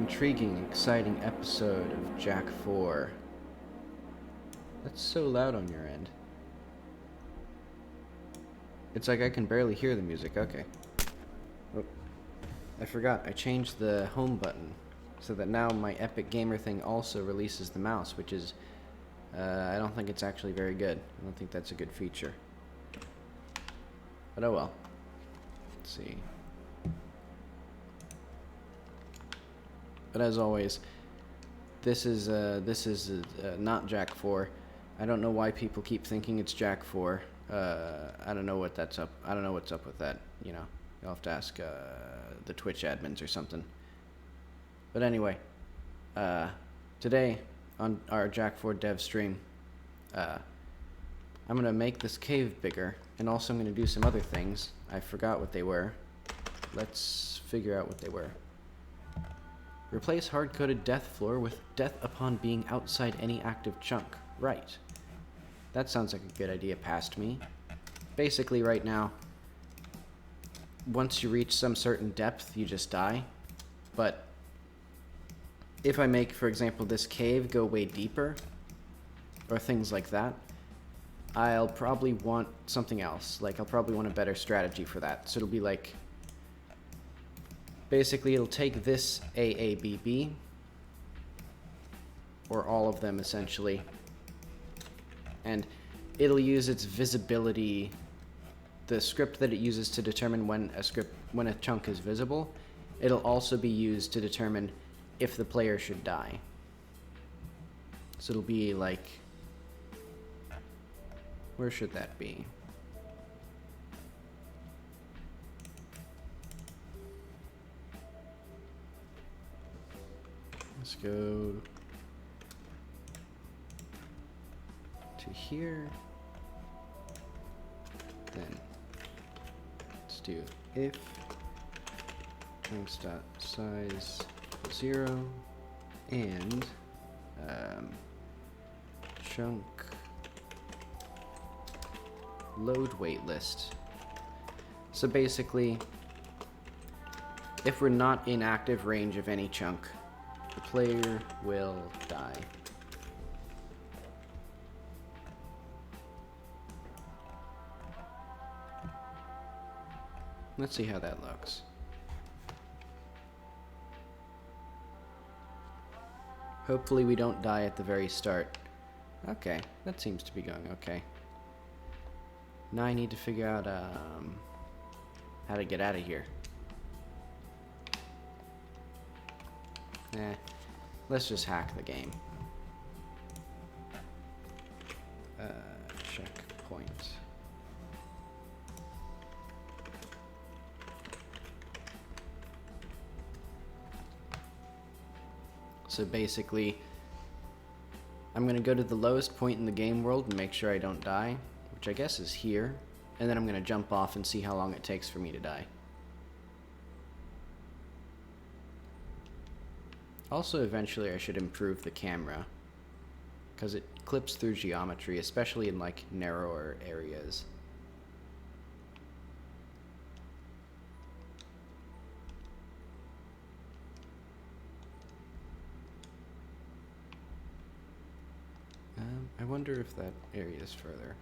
intriguing, exciting episode of Jak 4. That's so loud on your end. It's like I can barely hear the music. Okay. Oh, I forgot. I changed the home button so that now my Epic Gamer thing also releases the mouse, which is, I don't think it's actually very good. I don't think that's a good feature. But oh well. Let's see. But as always, this is not Jak 4. I don't know why people keep thinking it's Jak 4. I don't know what that's up. I don't know what's up with that. You know, you'll have to ask the Twitch admins or something. But anyway, today on our Jak 4 dev stream, I'm gonna make this cave bigger, and also I'm gonna do some other things. I forgot what they were. Let's figure out what they were. Replace hard-coded death floor with death upon being outside any active chunk. Right. That sounds like a good idea past me. Basically, right now, once you reach some certain depth, you just die. But if I make, for example, this cave go way deeper, or things like that, I'll probably want something else. Like, I'll probably want a better strategy for that. So it'll be like, basically, it'll take this AABB, or all of them essentially, and it'll use its visibility, the script that it uses to determine when a chunk is visible. It'll also be used to determine if the player should die. So it'll be like, where should that be? Let's go to here. Then let's do if chunks dot size 0 and chunk load wait list. So basically, if we're not in active range of any chunk, the player will die. Let's see how that looks. Hopefully we don't die at the very start. Okay, that seems to be going okay. Now I need to figure out how to get out of here. Let's just hack the game. Checkpoint. So basically, I'm going to go to the lowest point in the game world and make sure I don't die, which I guess is here, and then I'm going to jump off and see how long it takes for me to die. Also, eventually I should improve the camera, because it clips through geometry, especially in like narrower areas. I wonder if that area is further.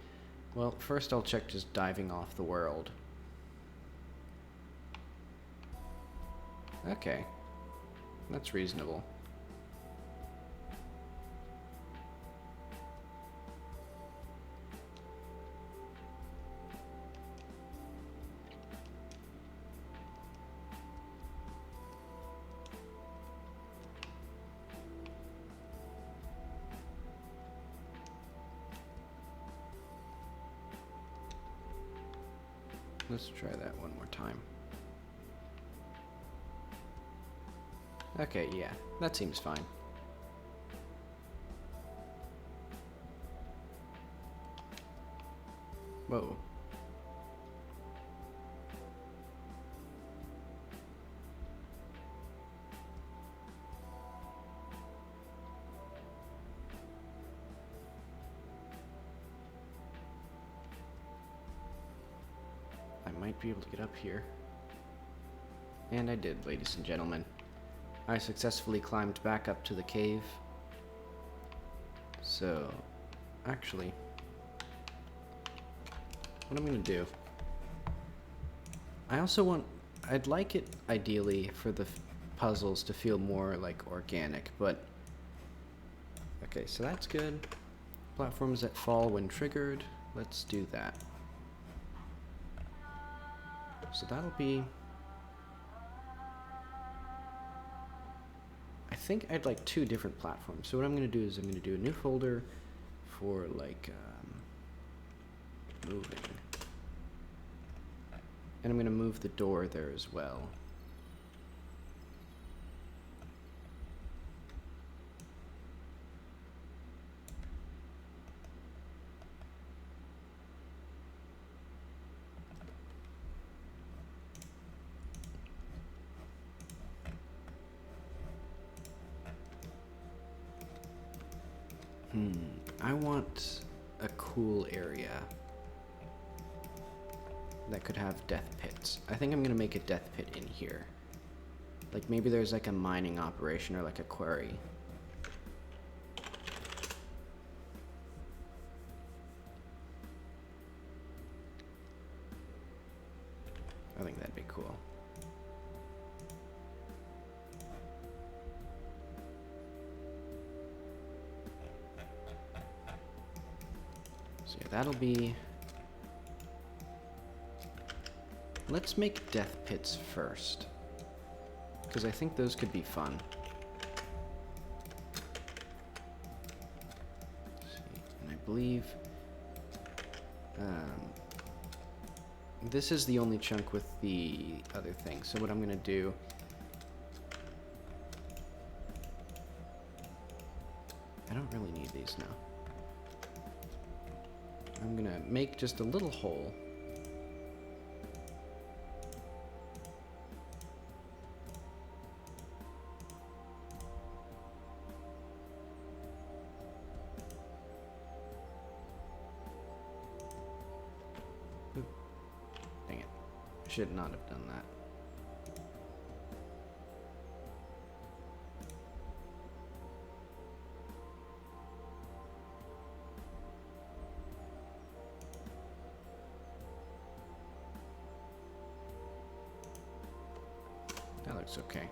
Well, first I'll check just diving off the world. Okay. That's reasonable. Let's try that one more time. Okay, yeah, that seems fine. Whoa. I might be able to get up here. And I did, ladies and gentlemen. I successfully climbed back up to the cave. So, actually, what I'm gonna do, I'd like it ideally for the puzzles to feel more like organic, but okay, so that's good. Platforms that fall when triggered, let's do that. So that'll be, I think I'd like 2 different platforms. So what I'm going to do is I'm going to do a new folder for like moving. And I'm going to move the door there as well. I want a cool area that could have death pits. I think I'm gonna make a death pit in here. Like maybe there's like a mining operation or like a quarry. I think that'd be cool. So yeah, that'll be... Let's make death pits first, because I think those could be fun. Let's see. And I believe this is the only chunk with the other thing. So what I'm gonna do, I don't really need these now. I'm gonna make just a little hole. Dang it. I should not have done that. That looks okay.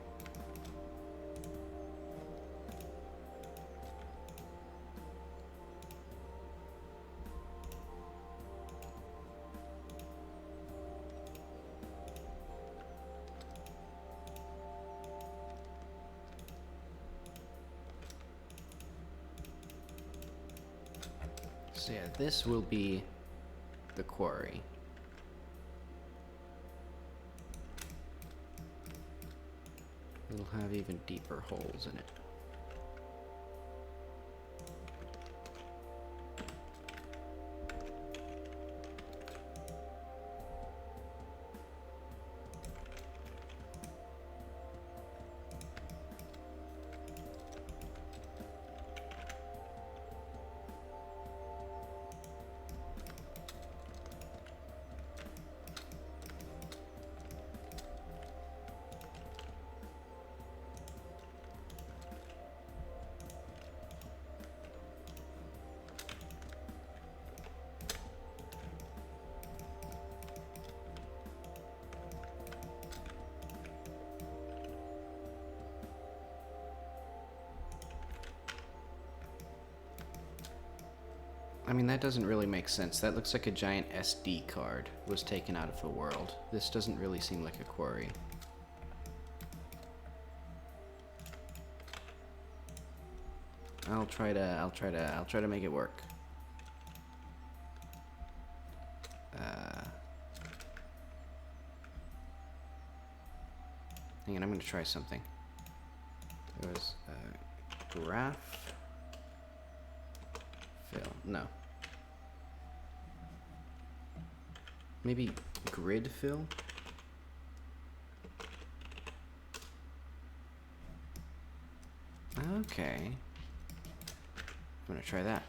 So yeah, this will be the quarry. It'll have even deeper holes in it. I mean, that doesn't really make sense. That looks like a giant SD card was taken out of the world. This doesn't really seem like a quarry. I'll try to make it work. Hang on, I'm gonna try something. There was graph. No. Maybe grid fill? Okay. I'm gonna try that.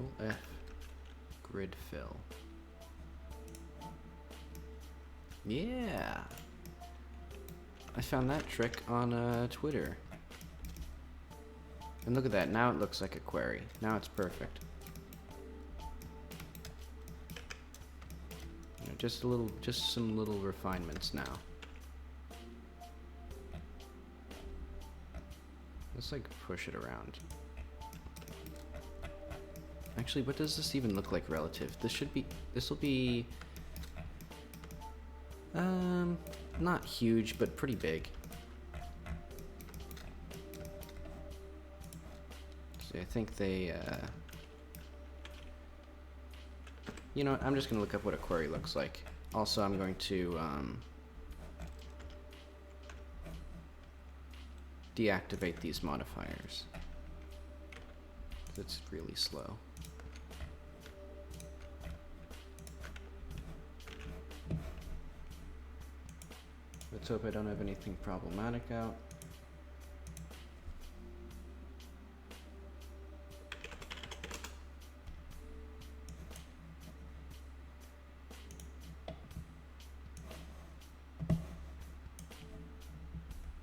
Control F, grid fill. Yeah! I found that trick on Twitter. And look at that, now it looks like a query. Now it's perfect. You know, just some little refinements now. Let's like push it around. Actually, what does this even look like relative? This will be, not huge, but pretty big. So I think they, you know what, I'm just gonna look up what a query looks like. Also, I'm going to, deactivate these modifiers. It's really slow. Let's hope I don't have anything problematic out.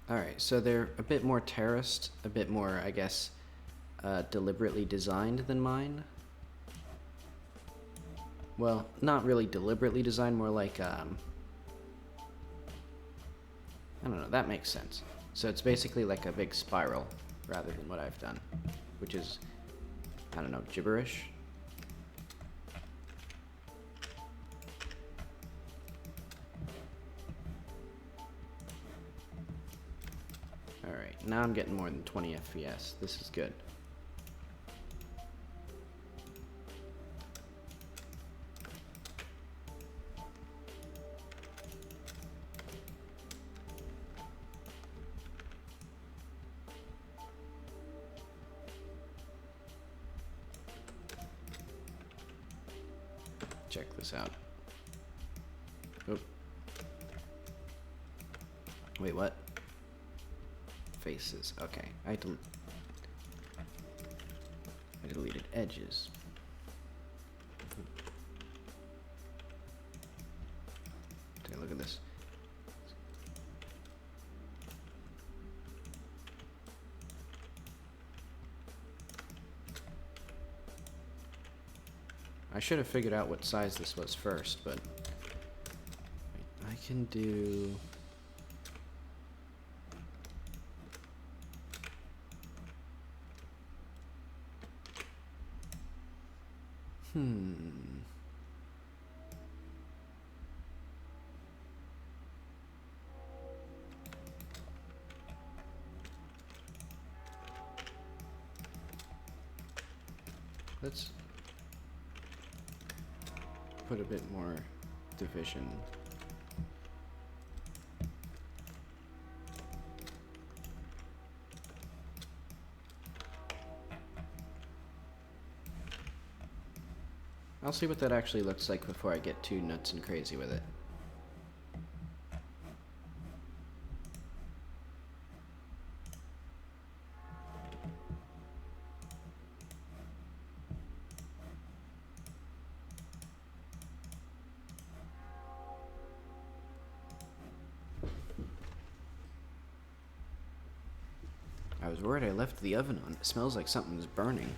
Alright, so they're a bit more terraced, a bit more, I guess, deliberately designed than mine. Well, not really deliberately designed, more like, I don't know, that makes sense. So it's basically like a big spiral, rather than what I've done, which is, I don't know, gibberish. Alright, now I'm getting more than 20 FPS. This is good. Check this out. Oop. Wait, what? Faces. Okay, I deleted edges. Take a look at this. I should have figured out what size this was first, but I can do... Let's put a bit more division. I'll see what that actually looks like before I get too nuts and crazy with it. I was worried I left the oven on. It smells like something's burning.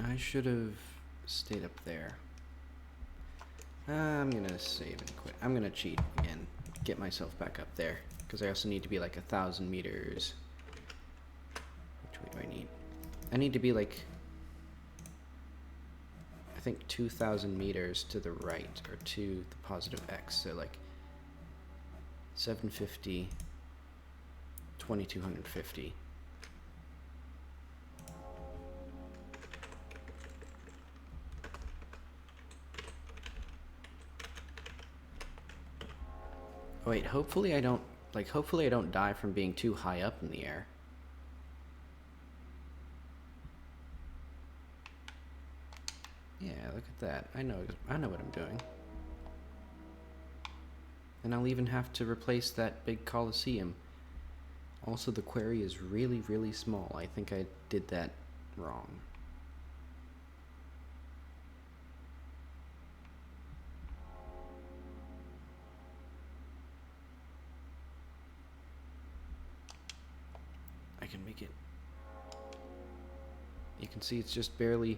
I should have stayed up there. I'm gonna save and quit. I'm gonna cheat again. Get myself back up there. Because I also need to be like 1,000 meters. Which way do I need? I need to be like... I think 2,000 meters to the right. Or to the positive X. So like... 750... 2,250. Wait, hopefully I don't, like, hopefully I don't die from being too high up in the air. Yeah, look at that. I know what I'm doing. And I'll even have to replace that big Coliseum. Also, the quarry is really, really small. I think I did that wrong. I can make it. You can see it's just barely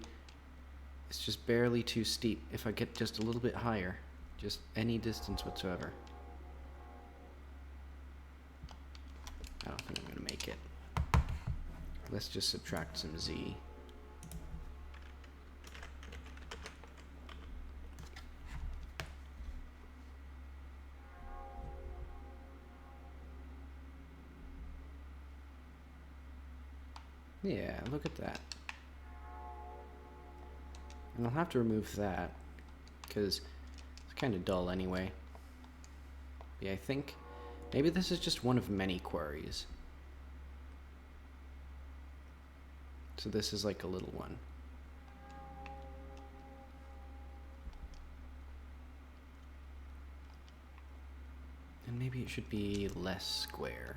too steep. If I get just a little bit higher, just any distance whatsoever. I don't think I'm gonna make it. Let's just subtract some Z. Yeah, look at that. And I'll have to remove that, because it's kind of dull anyway. Yeah, I think maybe this is just one of many quarries. So this is like a little one. And maybe it should be less square.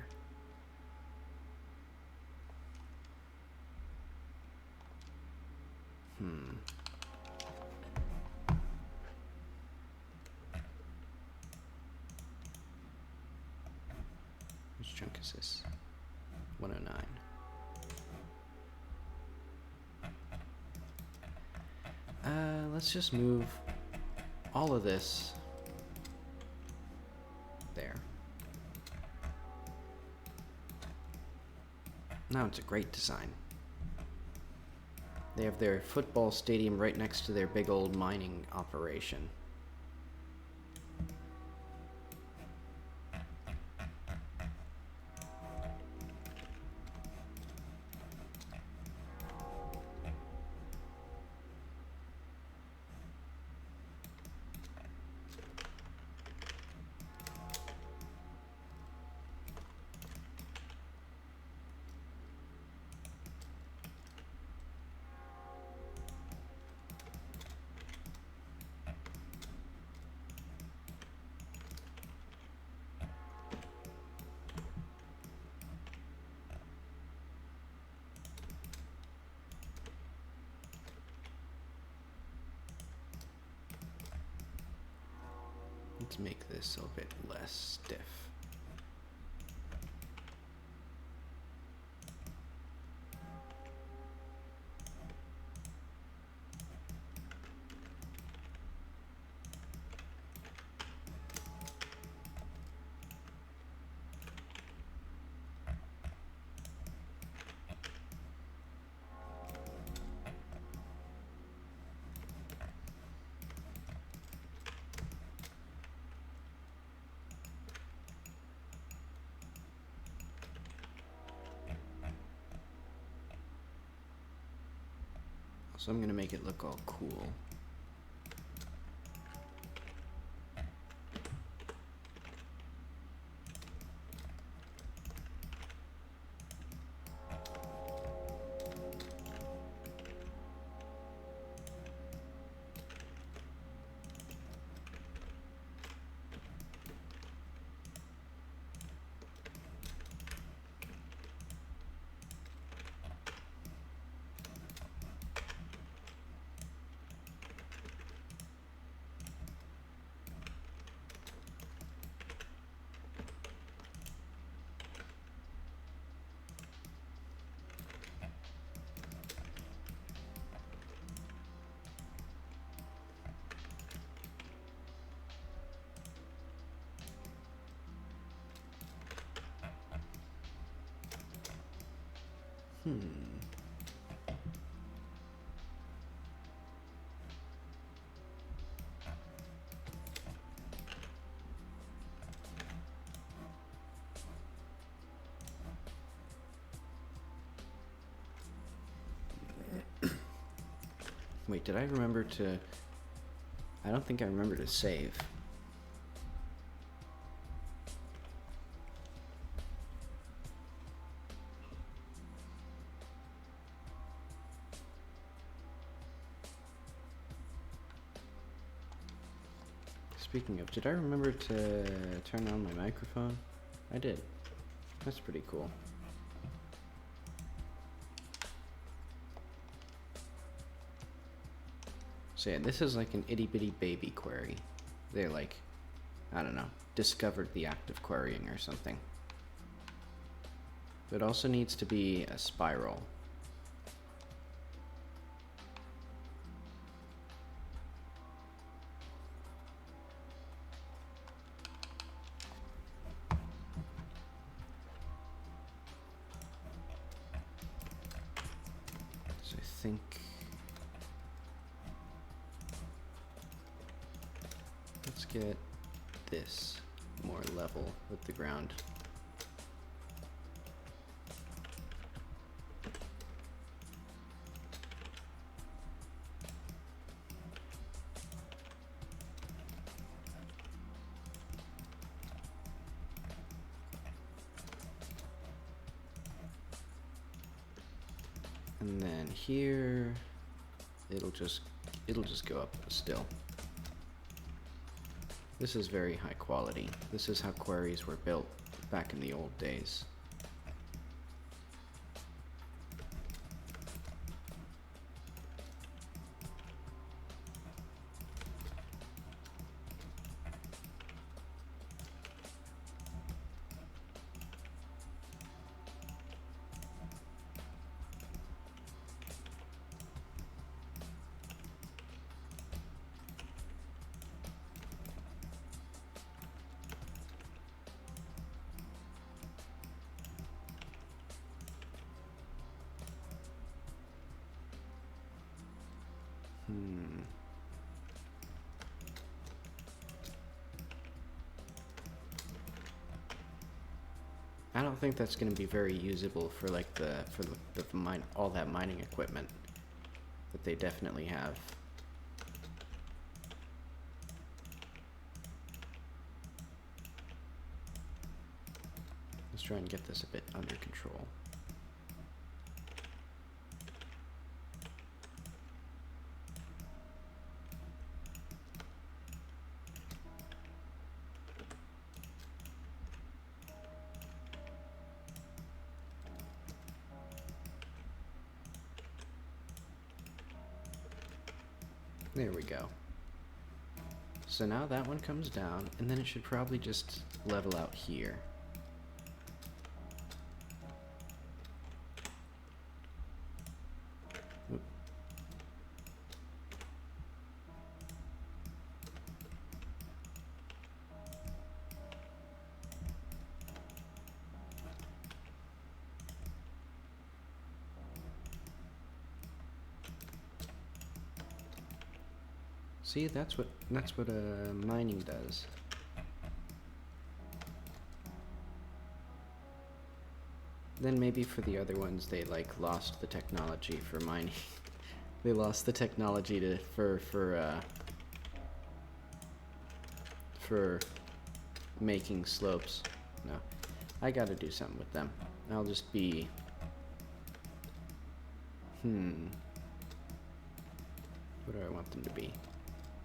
Which chunk is this? 109. Let's just move all of this there. Now it's a great design. They have their football stadium right next to their big old mining operation. Let's make this a bit less stiff. So I'm going to make it look all cool. Wait, did I remember to... I don't think I remember to save. Speaking of, did I remember to turn on my microphone? I did. That's pretty cool. So yeah, this is like an itty bitty baby query. They're like, I don't know, discovered the act of querying or something. It also needs to be a spiral. So I think let's get this more level with the ground. And then here, it'll just go up still. This is very high quality. This is how queries were built back in the old days. I don't think that's going to be very usable for like all that mining equipment that they definitely have. Let's try and get this a bit under control. There we go. So now that one comes down, and then it should probably just level out here. Oop. See, that's what mining does. Then maybe for the other ones, they like lost the technology for mining. They lost the technology to for making slopes. No, I gotta do something with them. I'll just be. What do I want them to be?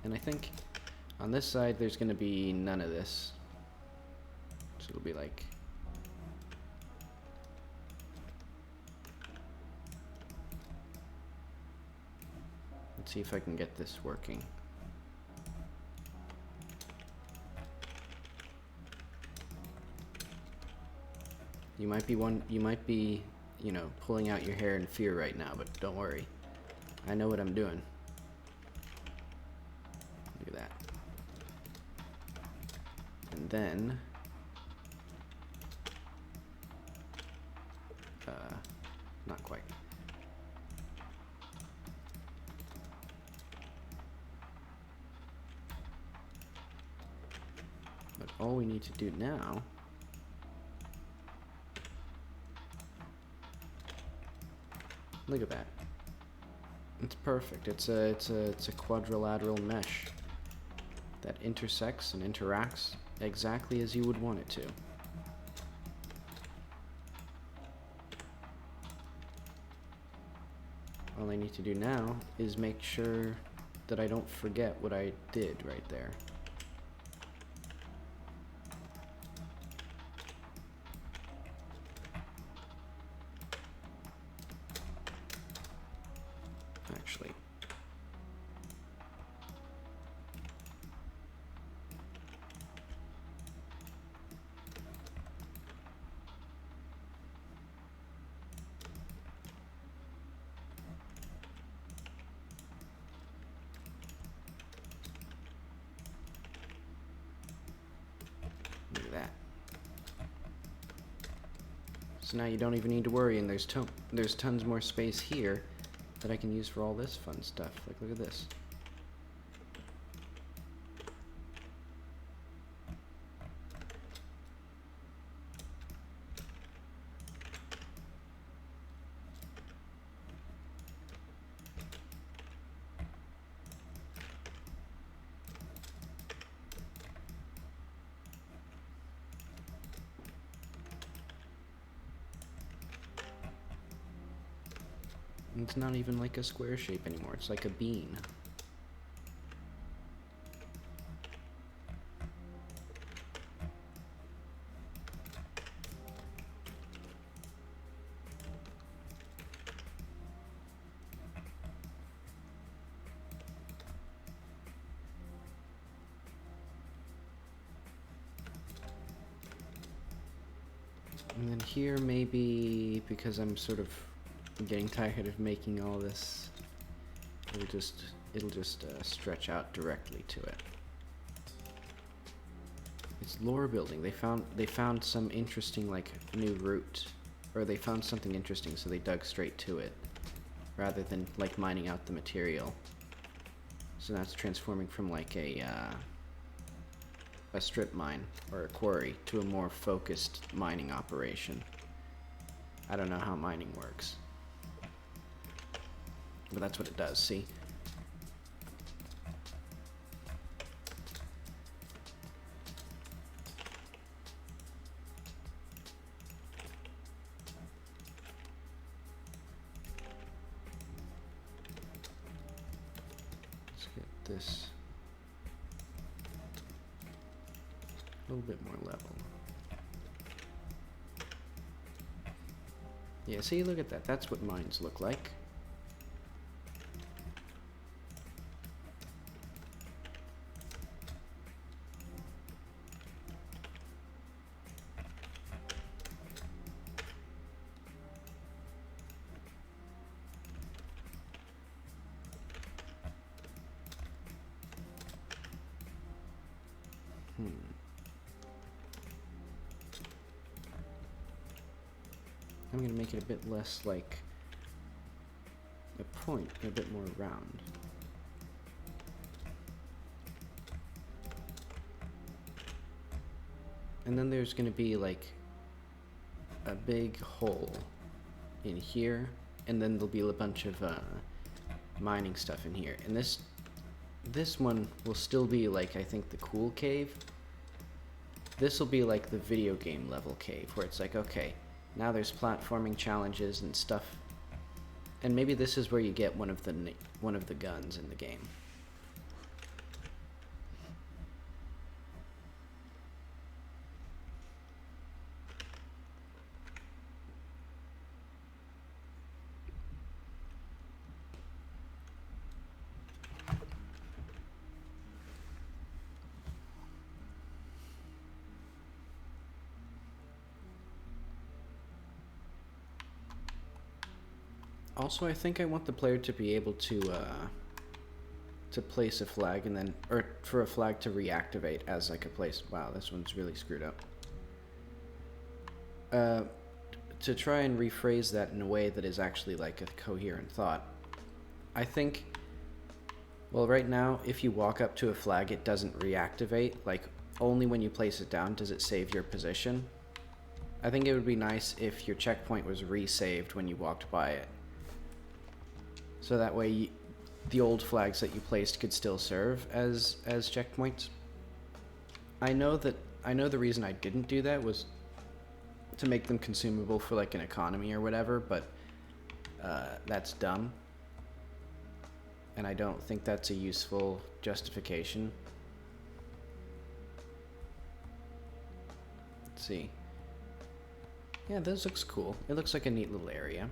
And I think on this side there's going to be none of this. So it'll be like... Let's see if I can get this working. You might be, you know, pulling out your hair in fear right now, but don't worry. I know what I'm doing. Look at that. And then not quite. But all we need to do now look at that. It's perfect. It's a quadrilateral mesh that intersects and interacts exactly as you would want it to. All I need to do now is make sure that I don't forget what I did right there. So now you don't even need to worry, and there's tons more space here that I can use for all this fun stuff. Like, look at this. It's not even like a square shape anymore, it's like a bean. And then here, maybe, because I'm sort of getting tired of making all this, it'll just stretch out directly to it. It's lore building. They found some interesting, like, new route, or they found something interesting, so they dug straight to it, rather than like mining out the material. So that's transforming from like a strip mine or a quarry to a more focused mining operation. I don't know how mining works, but that's what it does, see? Let's get this a little bit more level. Yeah, see, look at that. That's what mines look like. I'm going to make it a bit less like a point, a bit more round. And then there's going to be like a big hole in here, and then there'll be a bunch of mining stuff in here. And this one will still be like, I think, the cool cave. This will be like the video game level cave, where it's like, okay, now there's platforming challenges and stuff, and maybe this is where you get one of the guns in the game. Also, I think I want the player to be able to place a flag and then, or for a flag to reactivate as like a place. Wow, this one's really screwed up. To try and rephrase that in a way that is actually like a coherent thought. I think, well, right now, if you walk up to a flag, it doesn't reactivate. Like, only when you place it down does it save your position. I think it would be nice if your checkpoint was resaved when you walked by it. So that way, the old flags that you placed could still serve as checkpoints. I know the reason I didn't do that was to make them consumable for like an economy or whatever, but that's dumb. And I don't think that's a useful justification. Let's see. Yeah, this looks cool. It looks like a neat little area.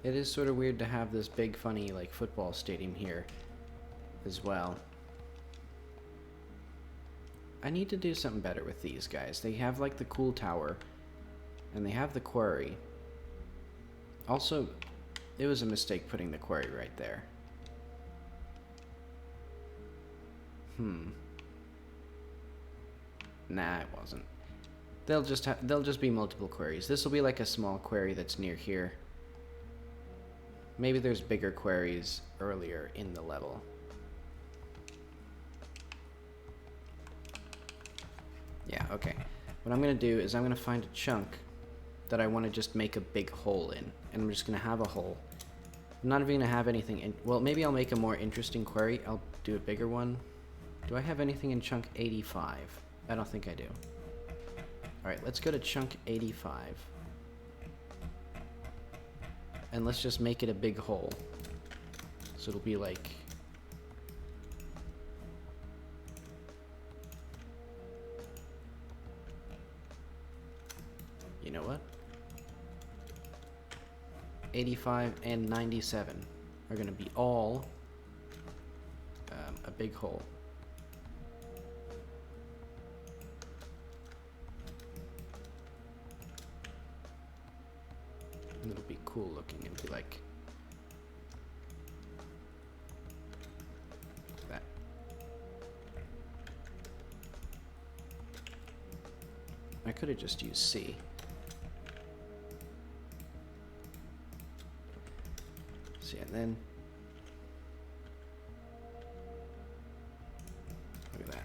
It is sort of weird to have this big, funny, like, football stadium here as well. I need to do something better with these guys. They have, like, the cool tower, and they have the quarry. Also, it was a mistake putting the quarry right there. Nah, it wasn't. They'll just be multiple queries. This will be like a small query that's near here. Maybe there's bigger queries earlier in the level. Yeah, okay. What I'm going to do is I'm going to find a chunk that I want to just make a big hole in. And I'm just going to have a hole. I'm not even going to have anything in... Well, maybe I'll make a more interesting query. I'll do a bigger one. Do I have anything in chunk 85? I don't think I do. Alright, let's go to chunk 85. And let's just make it a big hole. So it'll be like... You know what? 85 and 97 are going to be all a big hole. And it'll be cool looking and be like that. I could have just used C. See, and then look at that.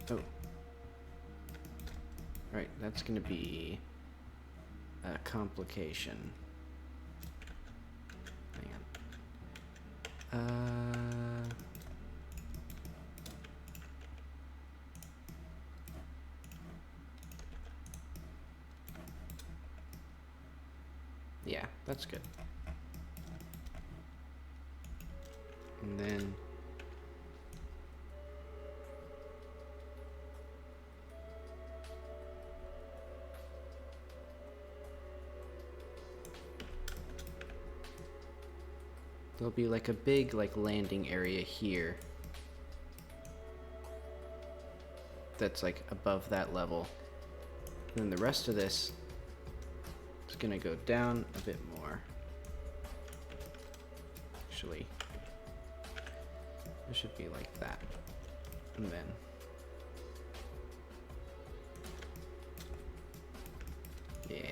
Oh. Alright, that's going to be a complication. Hang on. Yeah, that's good. And then there'll be like a big landing area here that's like above that level. And then the rest of this is gonna go down a bit more. Actually, it should be like that. And then yeah.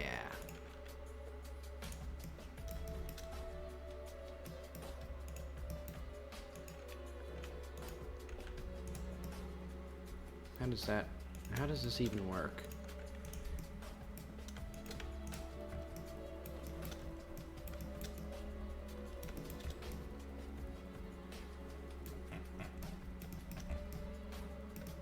How does this even work?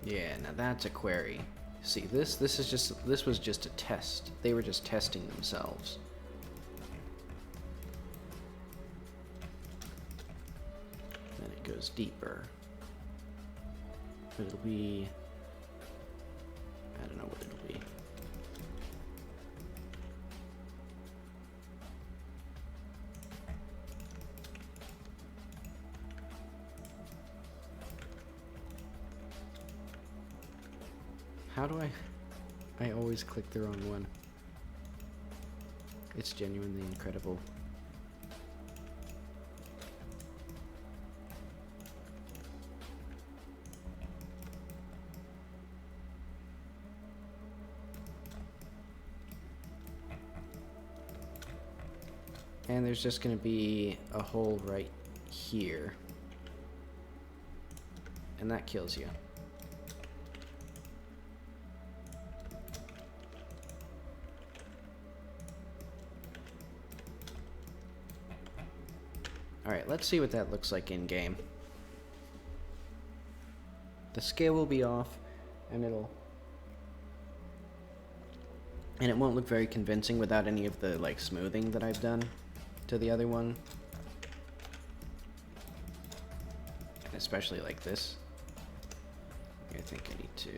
Yeah, now that's a query. See, this was just a test. They were just testing themselves. Then it goes deeper. It'll be, I don't know what it'll be. How do I always click the wrong one. It's genuinely incredible. And there's just going to be a hole right here. And that kills you. Alright, let's see what that looks like in game. The scale will be off, and it won't look very convincing without any of the smoothing that I've done to the other one. Especially like this. I think I need to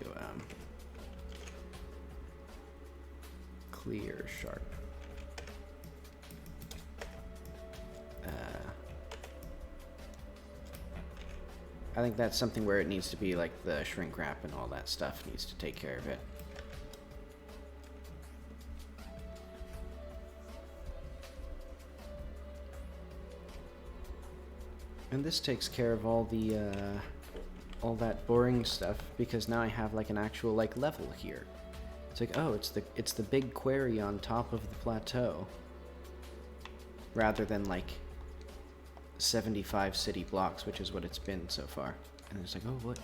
clear sharp. I think that's something where it needs to be like the shrink wrap and all that stuff needs to take care of it. And this takes care of all the, all that boring stuff, because now I have like an actual like level here. It's like, oh, it's the big quarry on top of the plateau, rather than like 75 city blocks, which is what it's been so far. And it's like, oh, what?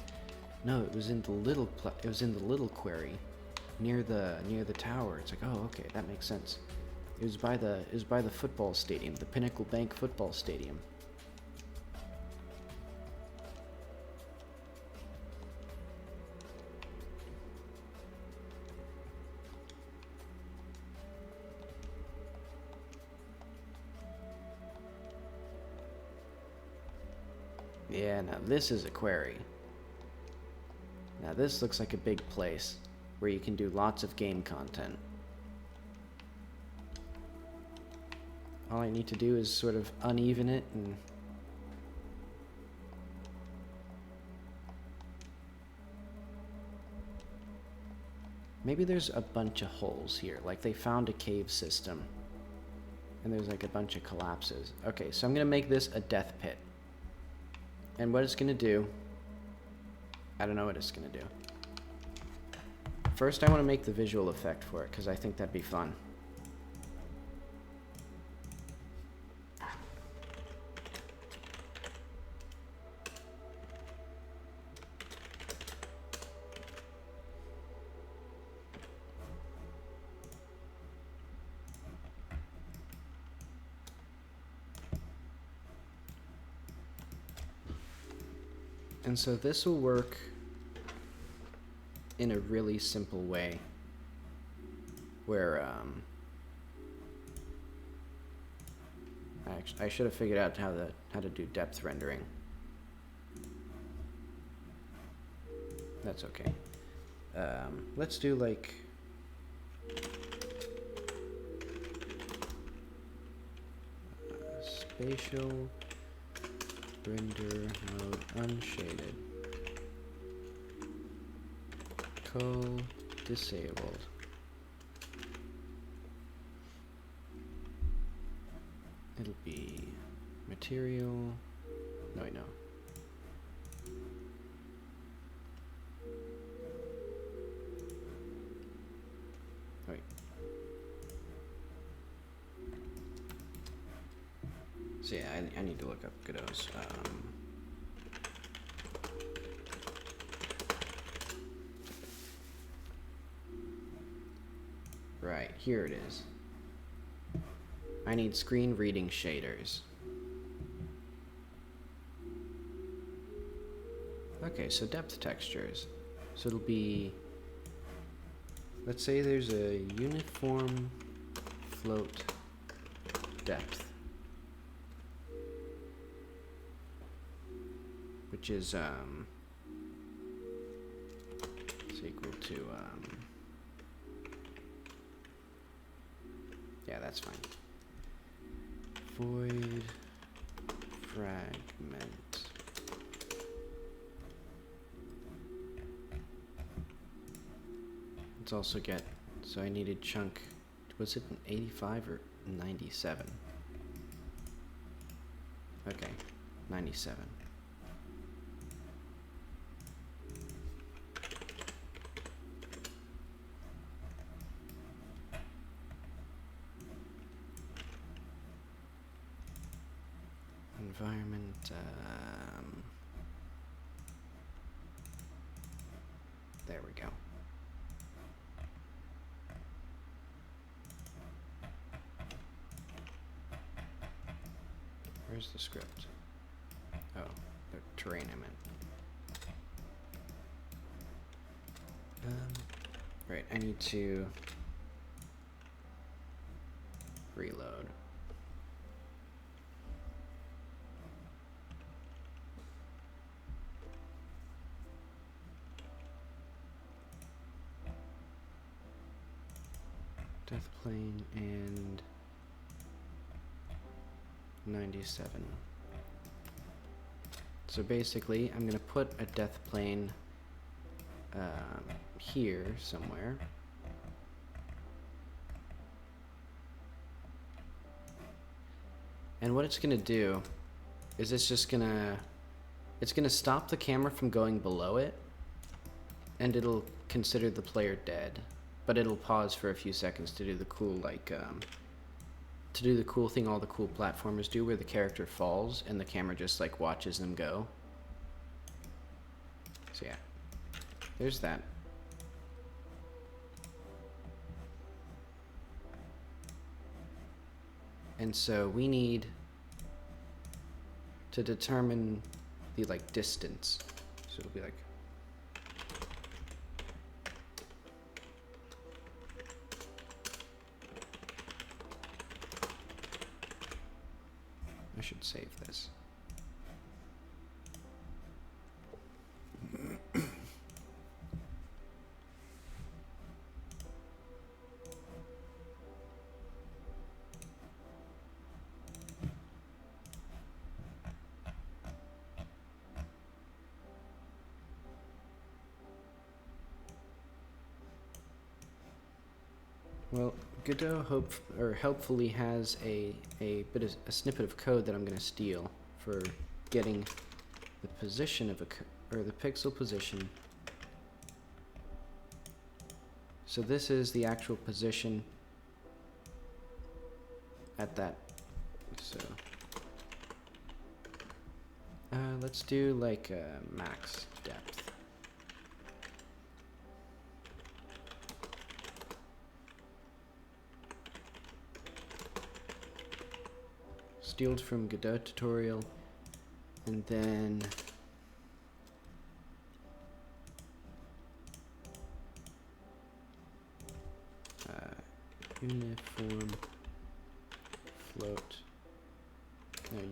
No, it was in the little quarry near the tower. It's like, oh, okay, that makes sense. It was by the football stadium, the Pinnacle Bank football stadium. Yeah, now this is a quarry. Now this looks like a big place where you can do lots of game content. All I need to do is sort of uneven it and... Maybe there's a bunch of holes here, like they found a cave system. And there's like a bunch of collapses. Okay, so I'm gonna make this a death pit. And what it's gonna do, I don't know what it's gonna do. First I wanna make the visual effect for it, because I think that'd be fun. And so this will work in a really simple way, where I should have figured out how to do depth rendering. That's okay. Let's do like spatial render mode unshaded. Disabled. It'll be material. No, wait, no. Wait. So yeah, I need to look up Godot's. Right, here it is. I need screen reading shaders. Okay, so depth textures. So it'll be, let's say there's a uniform float depth, which is it's equal to yeah, that's fine. Void fragment. Let's also get, so I needed chunk, was it an 85 or 97? Okay, 97. Environment, there we go. Where's the script? Oh, the terrain I meant. Right, I need to reload. Death plane and 97. So basically, I'm going to put a death plane here somewhere. And what it's going to do is it's going to stop the camera from going below it, and it'll consider the player dead. But it'll pause for a few seconds to do the cool, to do the cool thing all the cool platformers do, where the character falls and the camera just like watches them go. So yeah, there's that. And so we need to determine the distance. So it'll be like, I should save this. Well, Godot helpfully has a snippet of code that I'm going to steal for getting the position of the pixel position. So this is the actual position at that. So let's do max depth. Stealed from Godot tutorial, and then uniform float,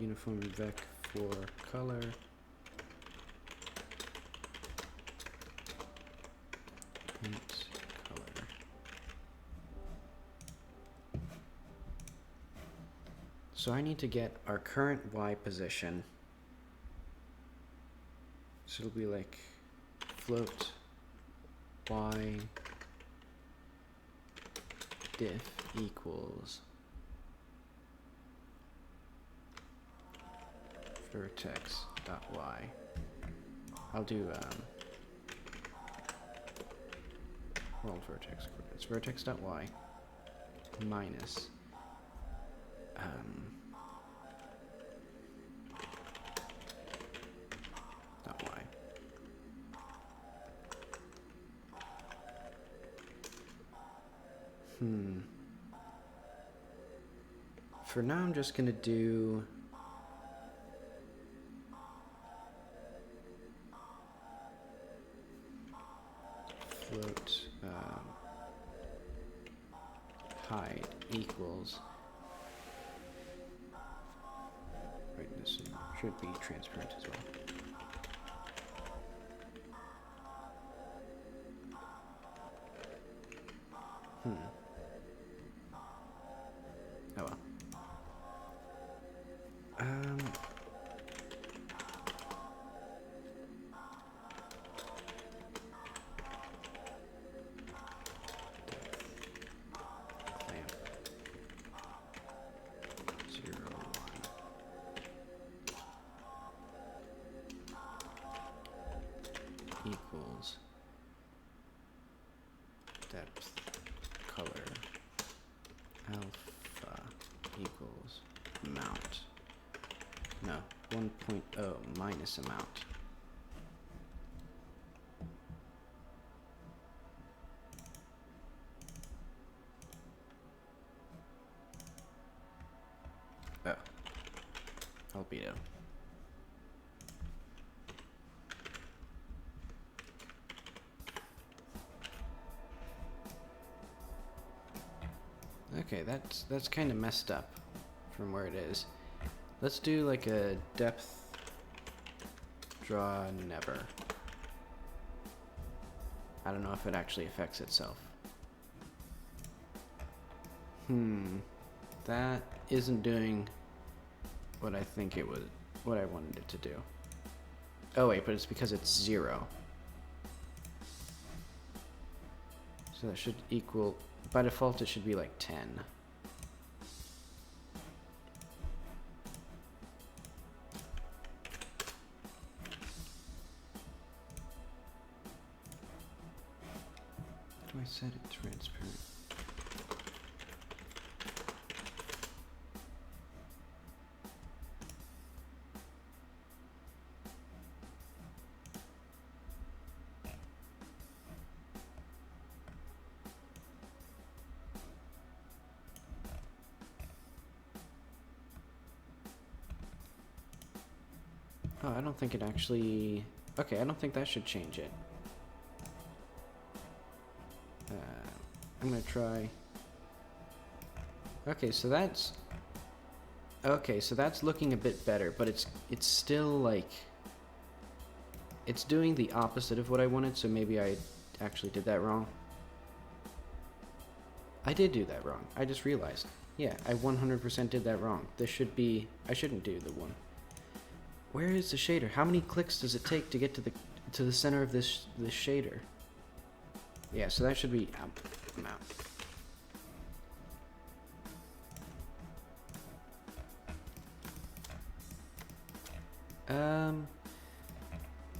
uniform vec for color, paint color. So I need to get our current Y position. So it'll be like float Y diff equals vertex dot Y. I'll do vertex coordinates. Vertex dot Y minus dot Y. For now, I'm just gonna do float height equals. Right, this should be transparent as well. Oh well. Clamp 0, 1 equals depth color alpha equals amount. No, 1.0 minus amount. Oh, albedo. Okay, that's kind of messed up from where it is. Let's do like a depth draw never. I don't know if it actually affects itself. That isn't doing what I think it was, what I wanted it to do. Oh wait, but it's because it's 0. So that should equal, by default it should be like 10. Do I set it transparent? Oh, I don't think it actually... Okay, I don't think that should change it. I'm gonna try... Okay, so that's... Okay, so that's looking a bit better, but it's still like... It's doing the opposite of what I wanted, so maybe I actually did that wrong. I did do that wrong. I just realized. Yeah, I 100% did that wrong. This should be... I shouldn't do the one. Where is the shader? How many clicks does it take to get to the center of this shader? Yeah, so that should be I'm out.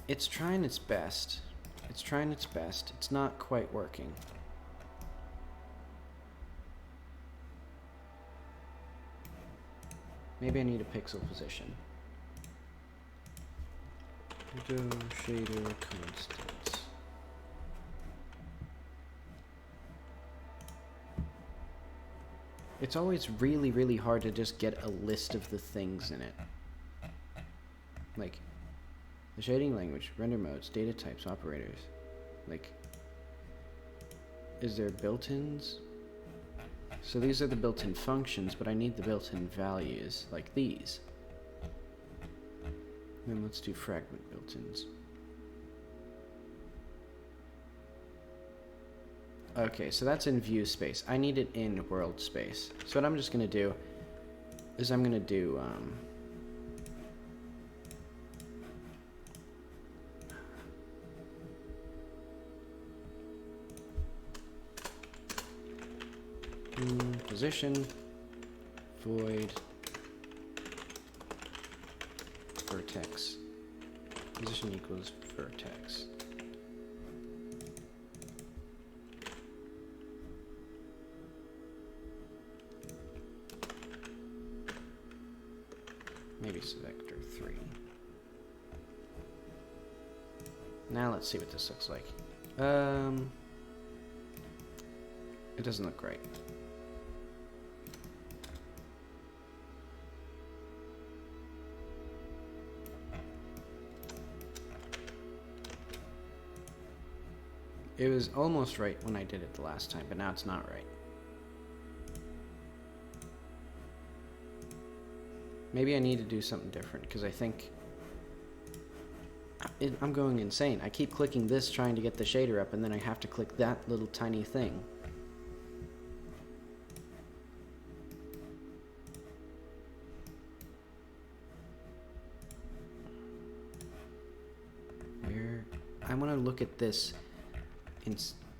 It's trying its best. It's trying its best. It's not quite working. Maybe I need a pixel position. Godot shader constants. It's always really, really hard to just get a list of the things in it. Like, the shading language, render modes, data types, operators. Like, is there built-ins? So these are the built-in functions, but I need the built-in values, like these. Then let's do fragment built-ins. Okay, so that's in view space. I need it in world space. So what I'm just gonna do is I'm gonna do position void vertex. Position equals vertex. Maybe it's vector 3. Now let's see what this looks like. It doesn't look great. It was almost right when I did it the last time, but now it's not right. Maybe I need to do something different, because I think I'm going insane. I keep clicking this trying to get the shader up, and then I have to click that little tiny thing. I want to look at this.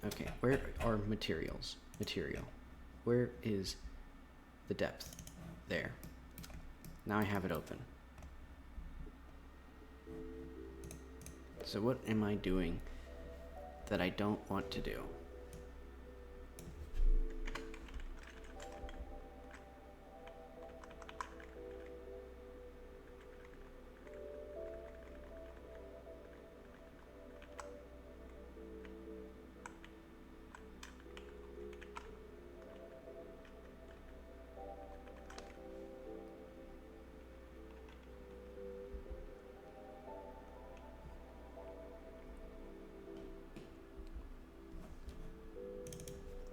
Okay, where are materials? Material. Where is the depth? There. Now I have it open. So what am I doing that I don't want to do?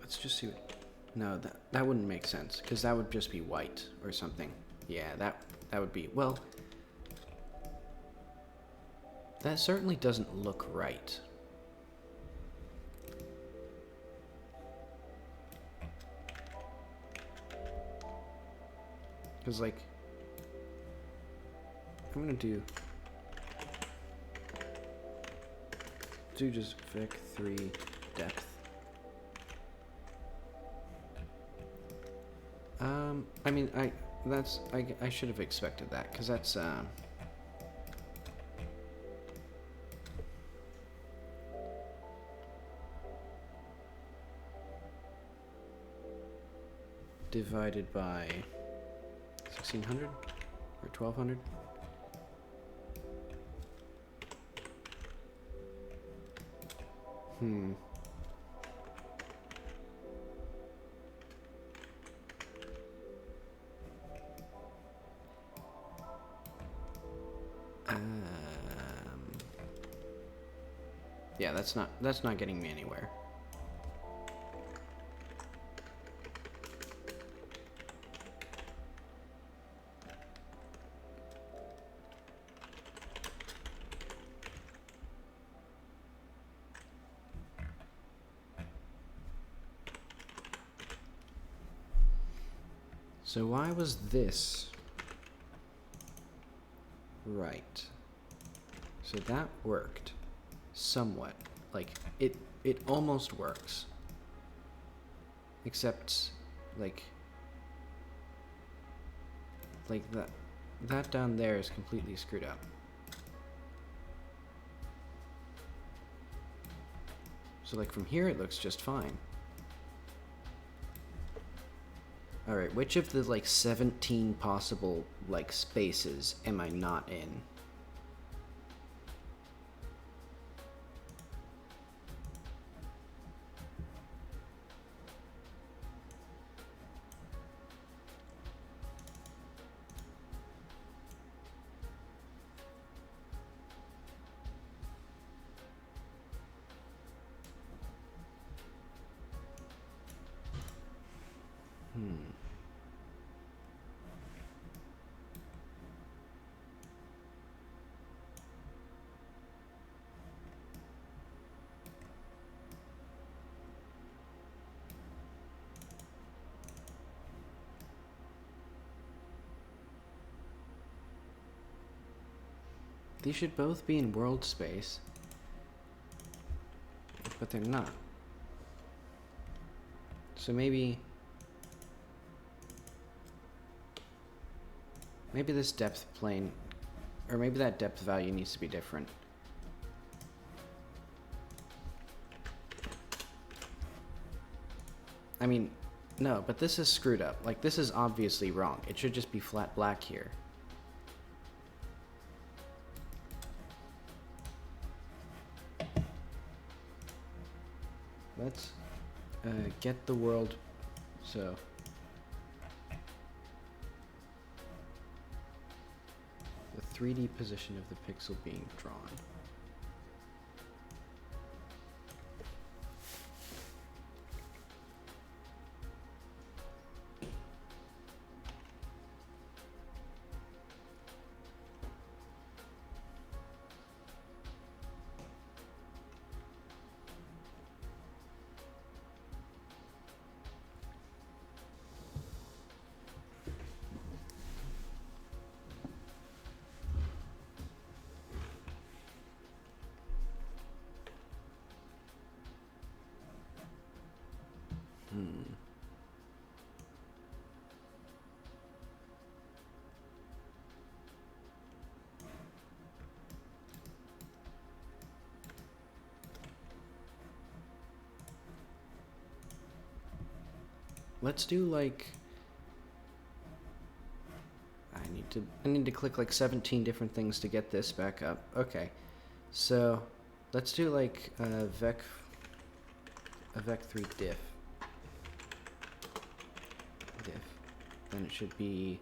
Let's just see what... No, that wouldn't make sense, because that would just be white or something. Yeah, that would be... Well, that certainly doesn't look right. Because, like... I'm gonna do... do just vec3 depth. I mean, I should have expected that, because that's, divided by 1600 or 1200. Yeah, that's not getting me anywhere. So why was this right? So that worked somewhat. Like it almost works. Except like that down there is completely screwed up. So like from here it looks just fine. Alright, which of the like 17 possible like spaces am I not in? These should both be in world space, but they're not. So maybe this depth plane, or maybe that depth value needs to be different. I mean, no, but this is screwed up. Like, this is obviously wrong. It should just be flat black here. Let's get the world, so the 3D position of the pixel being drawn. Let's do like, I need to click like 17 different things to get this back up. Okay, so let's do like a vec3 diff. Then it should be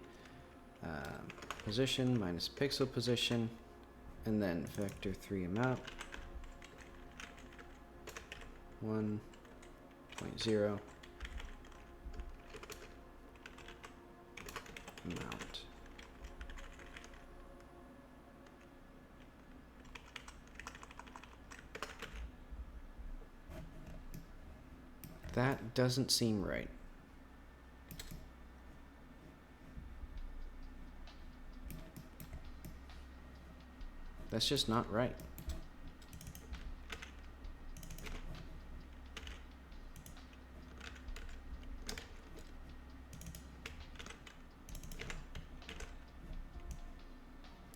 position minus pixel position, and then vector 3 amount 1.0 amount. That doesn't seem right. That's just not right.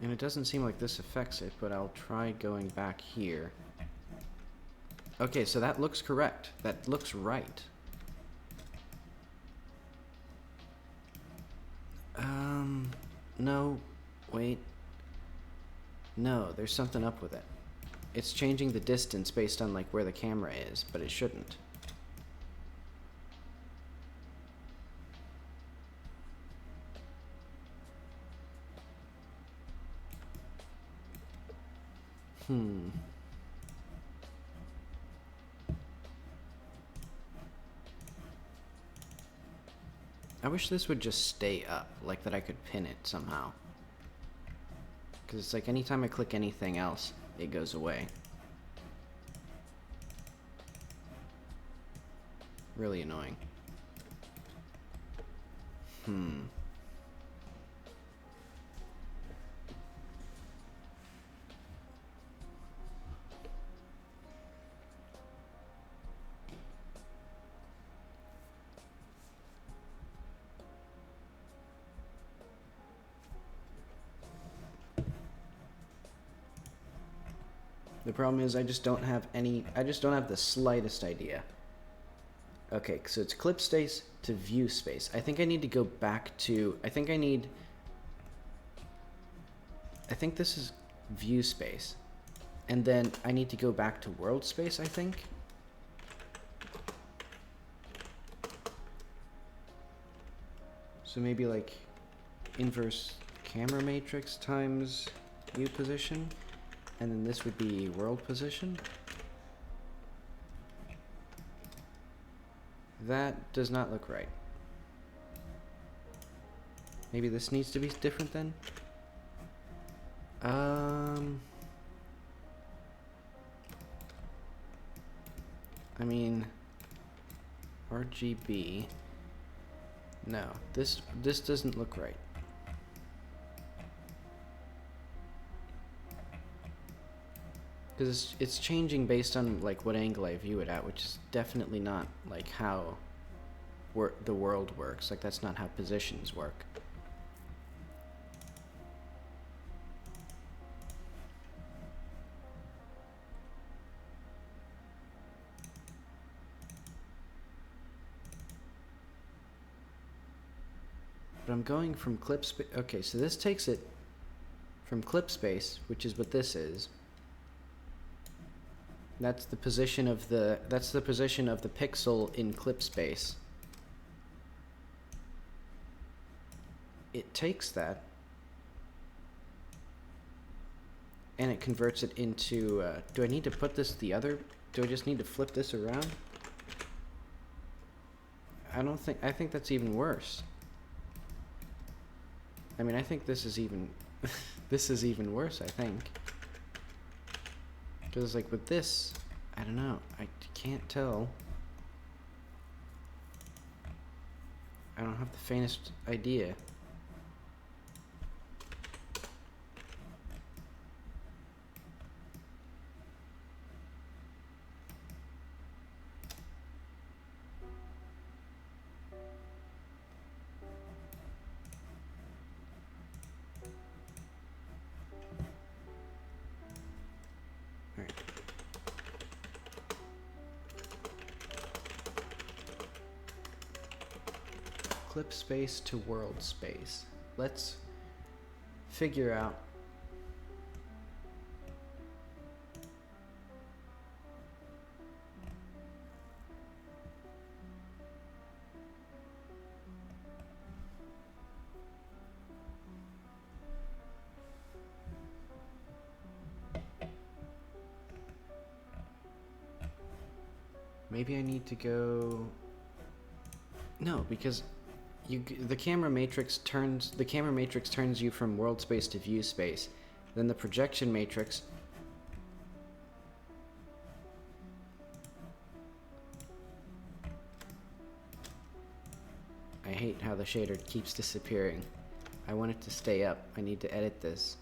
And it doesn't seem like this affects it, but I'll try going back here. Okay, so that looks correct. That looks right. No, wait. No, there's something up with it. It's changing the distance based on like where the camera is, but it shouldn't. I wish this would just stay up, like that I could pin it somehow. Because it's like anytime I click anything else, it goes away. Really annoying. The problem is I just don't have the slightest idea. Okay, so it's clip space to view space. I think I need to go back to, I think this is view space. And then I need to go back to world space, I think. So maybe like inverse camera matrix times view position. And then this would be world position. That does not look right. Maybe this needs to be different then? I mean, RGB. No, this doesn't look right. Because it's changing based on like what angle I view it at, which is definitely not like how the world works. Like that's not how positions work. But I'm going from clip space. Okay, so this takes it from clip space, which is what this is. That's the position of the pixel in clip space. It takes that and it converts it into, do I need to put this do I just need to flip this around? I think that's even worse. I mean, I think this is even, this is even worse, I think. Because like with this, I don't know, I can't tell. I don't have the faintest idea. Clip space to world space. Let's figure out maybe I need to go, no, because the camera matrix turns you from world space to view space. Then the projection matrix I hate how the shader keeps disappearing. I want it to stay up. I need to edit this.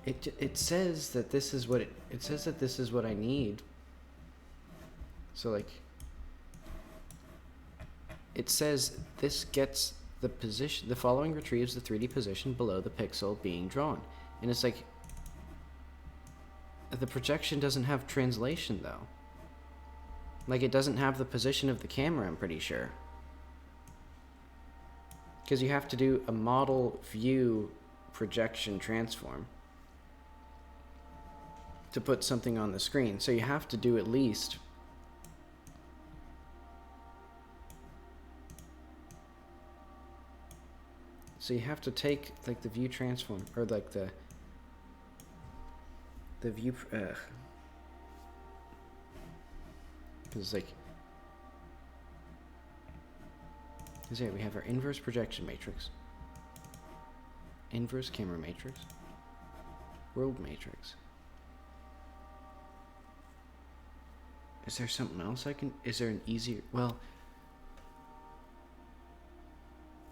It says that this is what it says that this is what I need. So like it says this gets the following retrieves the 3D position below the pixel being drawn. And it's like, the projection doesn't have translation though. Like, it doesn't have the position of the camera, I'm pretty sure. Because you have to do a model view projection transform to put something on the screen. So you have to do at least so you have to take like the view transform, or like the view because like, because yeah, we have our inverse projection matrix, inverse camera matrix, world matrix. Is there something else I can, is there an easier, well,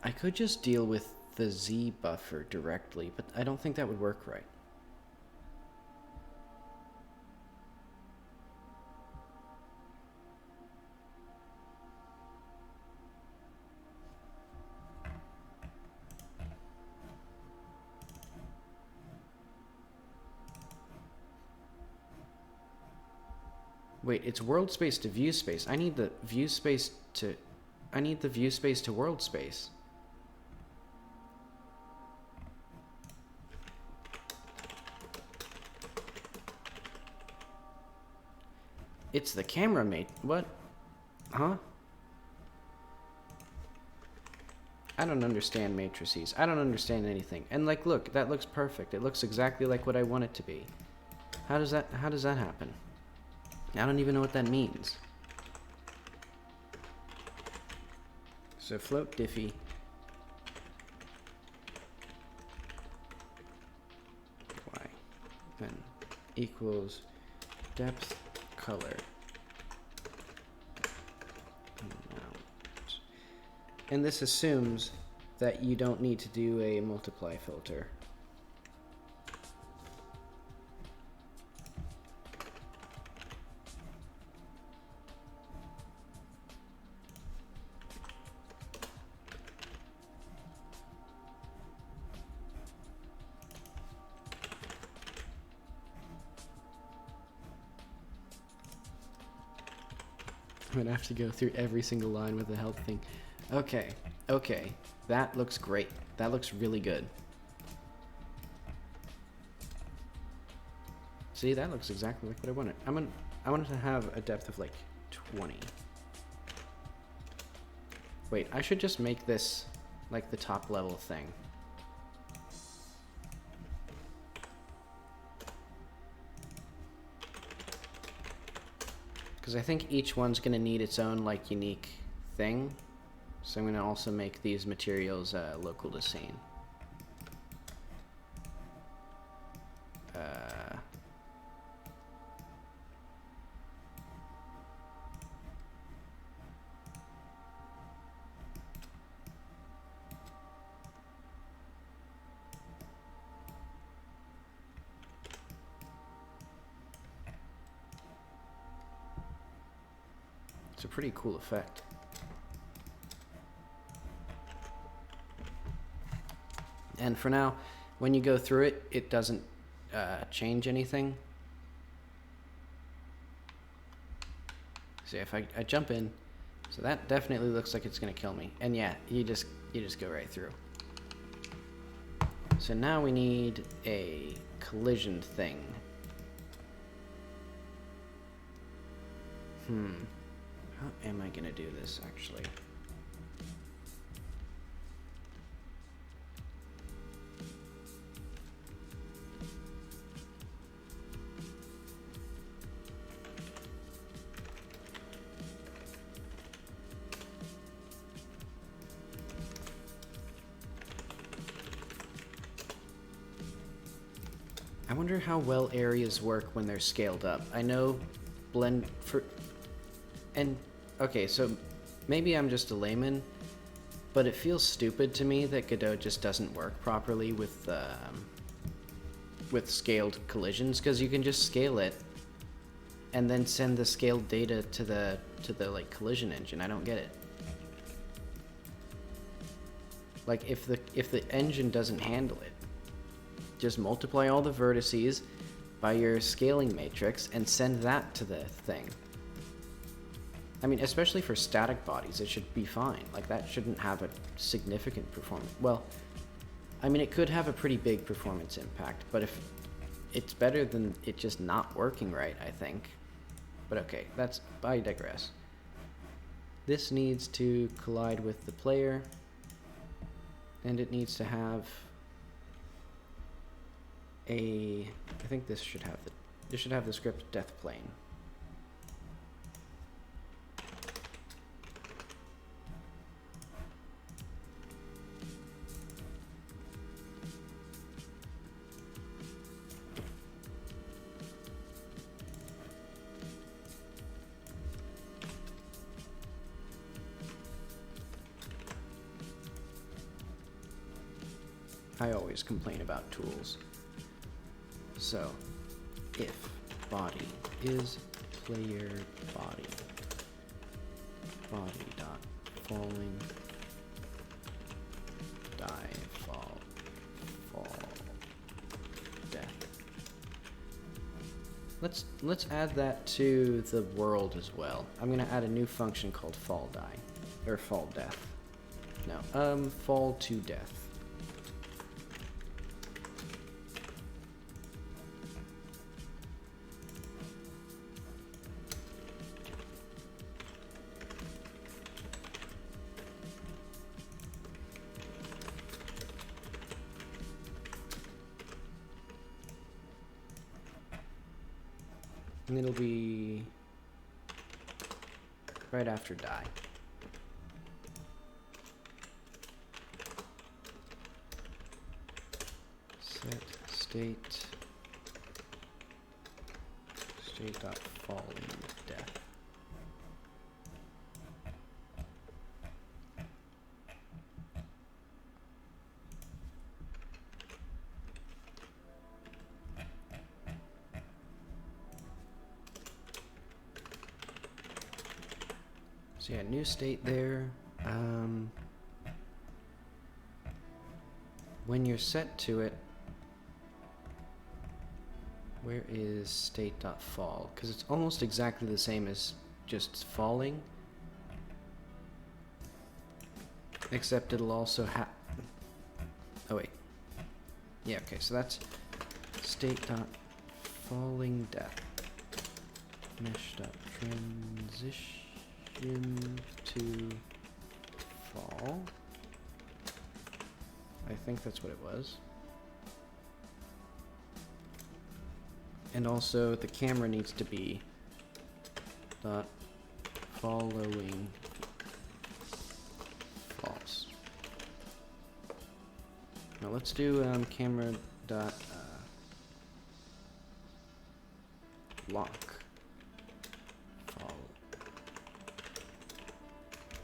I could just deal with the Z buffer directly, but I don't think that would work right. Wait, it's world space to view space. I need the view space to, I need the view space to world space. It's the camera mate. What? Huh? I don't understand matrices. I don't understand anything. And like, look, that looks perfect. It looks exactly like what I want it to be. How does that happen? I don't even know what that means. So float diffie. Y then equals depth color. And this assumes that you don't need to do a multiply filter. I'm gonna have to go through every single line with the help thing. Okay, okay, that looks great. That looks really good. See, that looks exactly like what I wanted. I wanted to have a depth of like 20. Wait, I should just make this like the top level thing. Because I think each one's going to need its own like unique thing. So I'm going to also make these materials local to scene. It's a pretty cool effect. And for now, when you go through it, it doesn't change anything. See, if I jump in, so that definitely looks like it's gonna kill me. And yeah, you just go right through. So now we need a collision thing. How am I gonna do this actually? I wonder how well areas work when they're scaled up. I know blend for, and okay, so maybe I'm just a layman, but it feels stupid to me that Godot just doesn't work properly with scaled collisions, because you can just scale it and then send the scaled data to the like collision engine. I don't get it. Like if the engine doesn't handle it, just multiply all the vertices by your scaling matrix and send that to the thing. I mean, especially for static bodies, it should be fine. Like that shouldn't have a significant performance. Well, I mean, it could have a pretty big performance impact, but if it's better than it just not working right, I think. But okay, I digress. This needs to collide with the player, and it needs to have I think this should have the script death plane. I always complain about tools. So, if body is player body dot falling die fall death. Let's add that to the world as well. I'm gonna add a new function called fall die or fall death. No, fall to death. And it'll be right after die. Set state dot falling death. So yeah, new state there. When you're set to it, where is state.fall? Because it's almost exactly the same as just falling, except it'll also have. Oh wait. Yeah. Okay. So that's state.falling death. Mesh.transition to fall. I think that's what it was. And also the camera needs to be dot following false. Now let's do camera dot lock follow.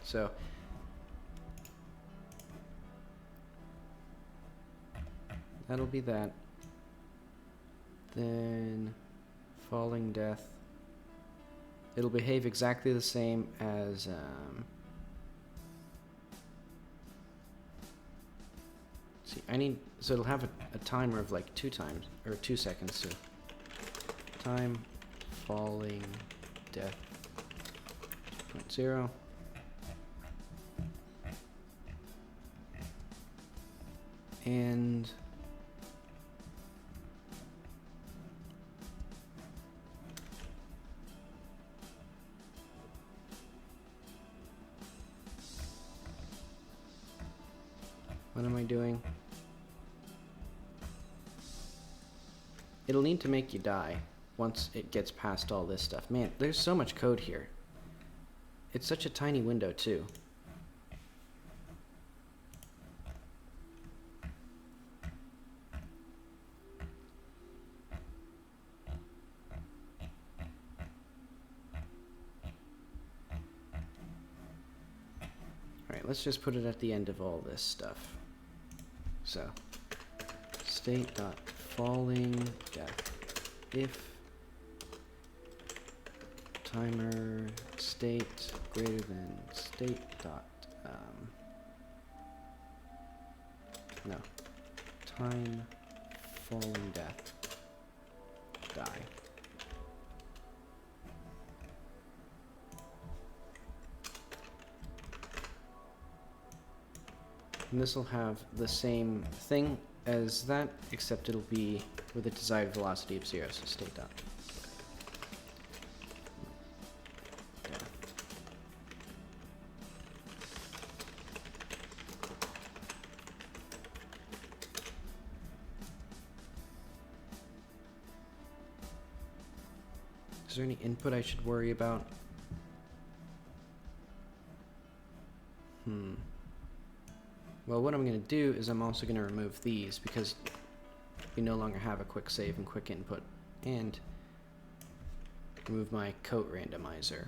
So that'll be that. Then falling death. It'll behave exactly the same as see, so it'll have a timer of like 2 seconds. So time falling death 0. And what am I doing? It'll need to make you die once it gets past all this stuff. Man, there's so much code here. It's such a tiny window too. Alright, let's just put it at the end of all this stuff. So, state.falling death if timer state greater than state dot No. Time falling death. Die. And this will have the same thing as that, except it'll be with a desired velocity of 0, so state dot. Death. Is there any input I should worry about? Well, what I'm going to do is I'm also going to remove these because we no longer have a quick save and quick input, and remove my coat randomizer.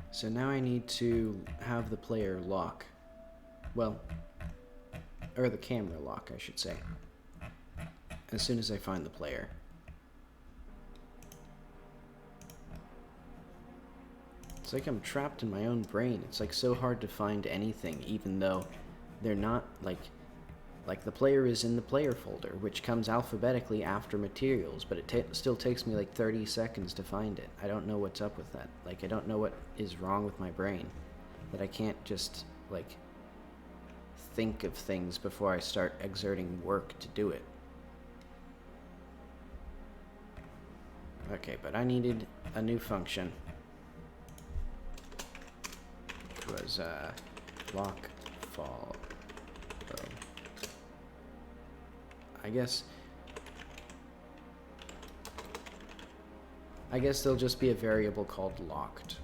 So now I need to have the player lock. Well, or the camera lock, I should say. As soon as I find the player. It's like I'm trapped in my own brain. It's like so hard to find anything, even though they're not like the player is in the player folder, which comes alphabetically after materials, but it still takes me like 30 seconds to find it. I don't know what's up with that. Like, I don't know what is wrong with my brain, that I can't just like think of things before I start exerting work to do it. Okay, but I needed a new function. Which was lock fall. I guess there'll just be a variable called locked.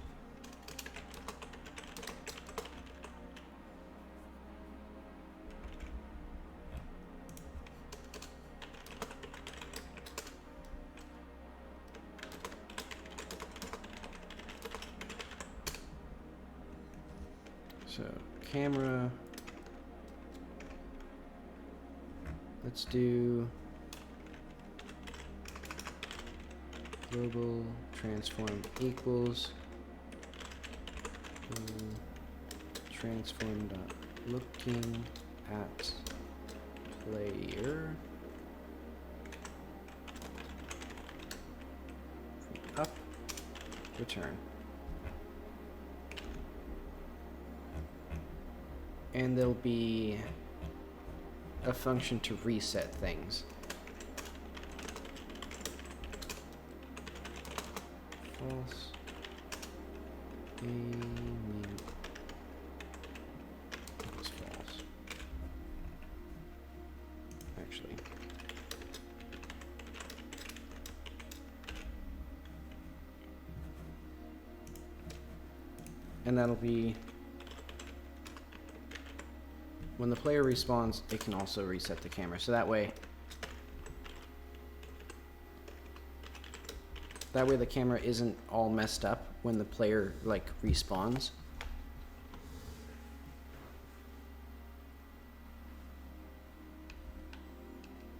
So, camera. Let's do global transform equals transform dot looking at player up return. And there'll be a function to reset things. False. It's false. Actually. And that'll be when the player respawns, it can also reset the camera. So that way the camera isn't all messed up when the player like respawns.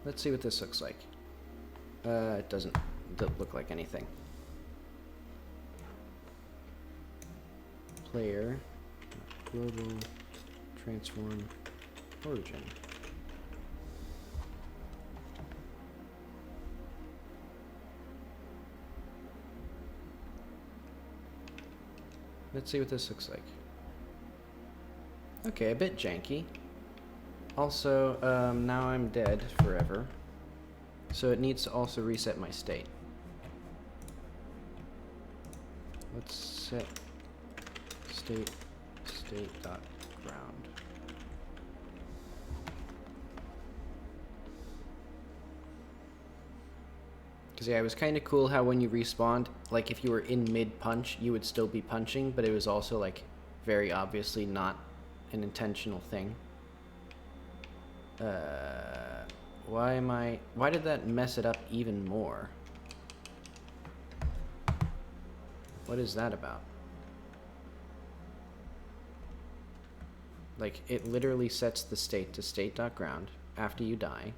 Let's see what this looks like. It doesn't look like anything. Player global transform origin. Let's see what this looks like. Okay, a bit janky. Also, now I'm dead forever. So it needs to also reset my state. Let's set state dot ground. Because yeah, it was kind of cool how when you respawned, like if you were in mid-punch, you would still be punching, but it was also like very obviously not an intentional thing. Why did that mess it up even more? What is that about? Like, it literally sets the state to state.ground after you die.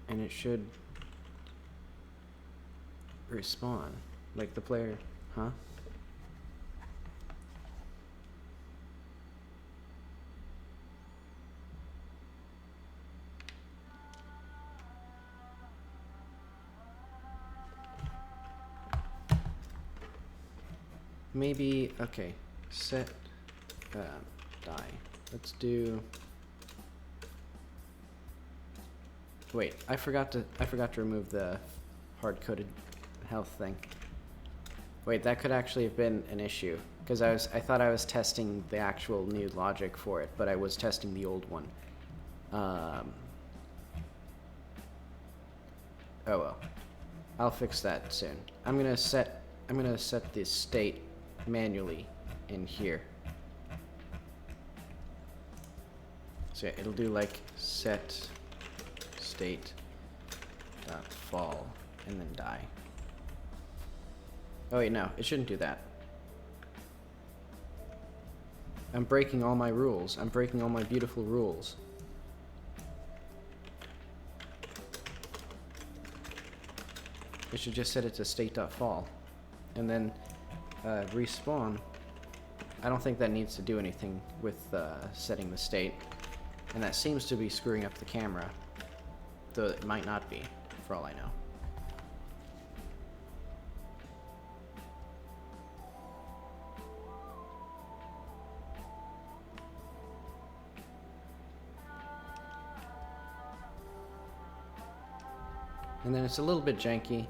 And it should respawn. Like the player, huh? Maybe, okay, set, die. Let's do, wait, I forgot to remove the hard-coded health thing. Wait, that could actually have been an issue, because I thought I was testing the actual new logic for it, but I was testing the old one. Oh well. I'll fix that soon. I'm gonna set the state manually in here. So yeah, it'll do like set state dot fall and then die. Oh wait, no, it shouldn't do that. I'm breaking all my rules. I'm breaking all my beautiful rules. It should just set it to state.fall and then respawn. I don't think that needs to do anything with setting the state, and that seems to be screwing up the camera, though it might not be, for all I know. And then it's a little bit janky.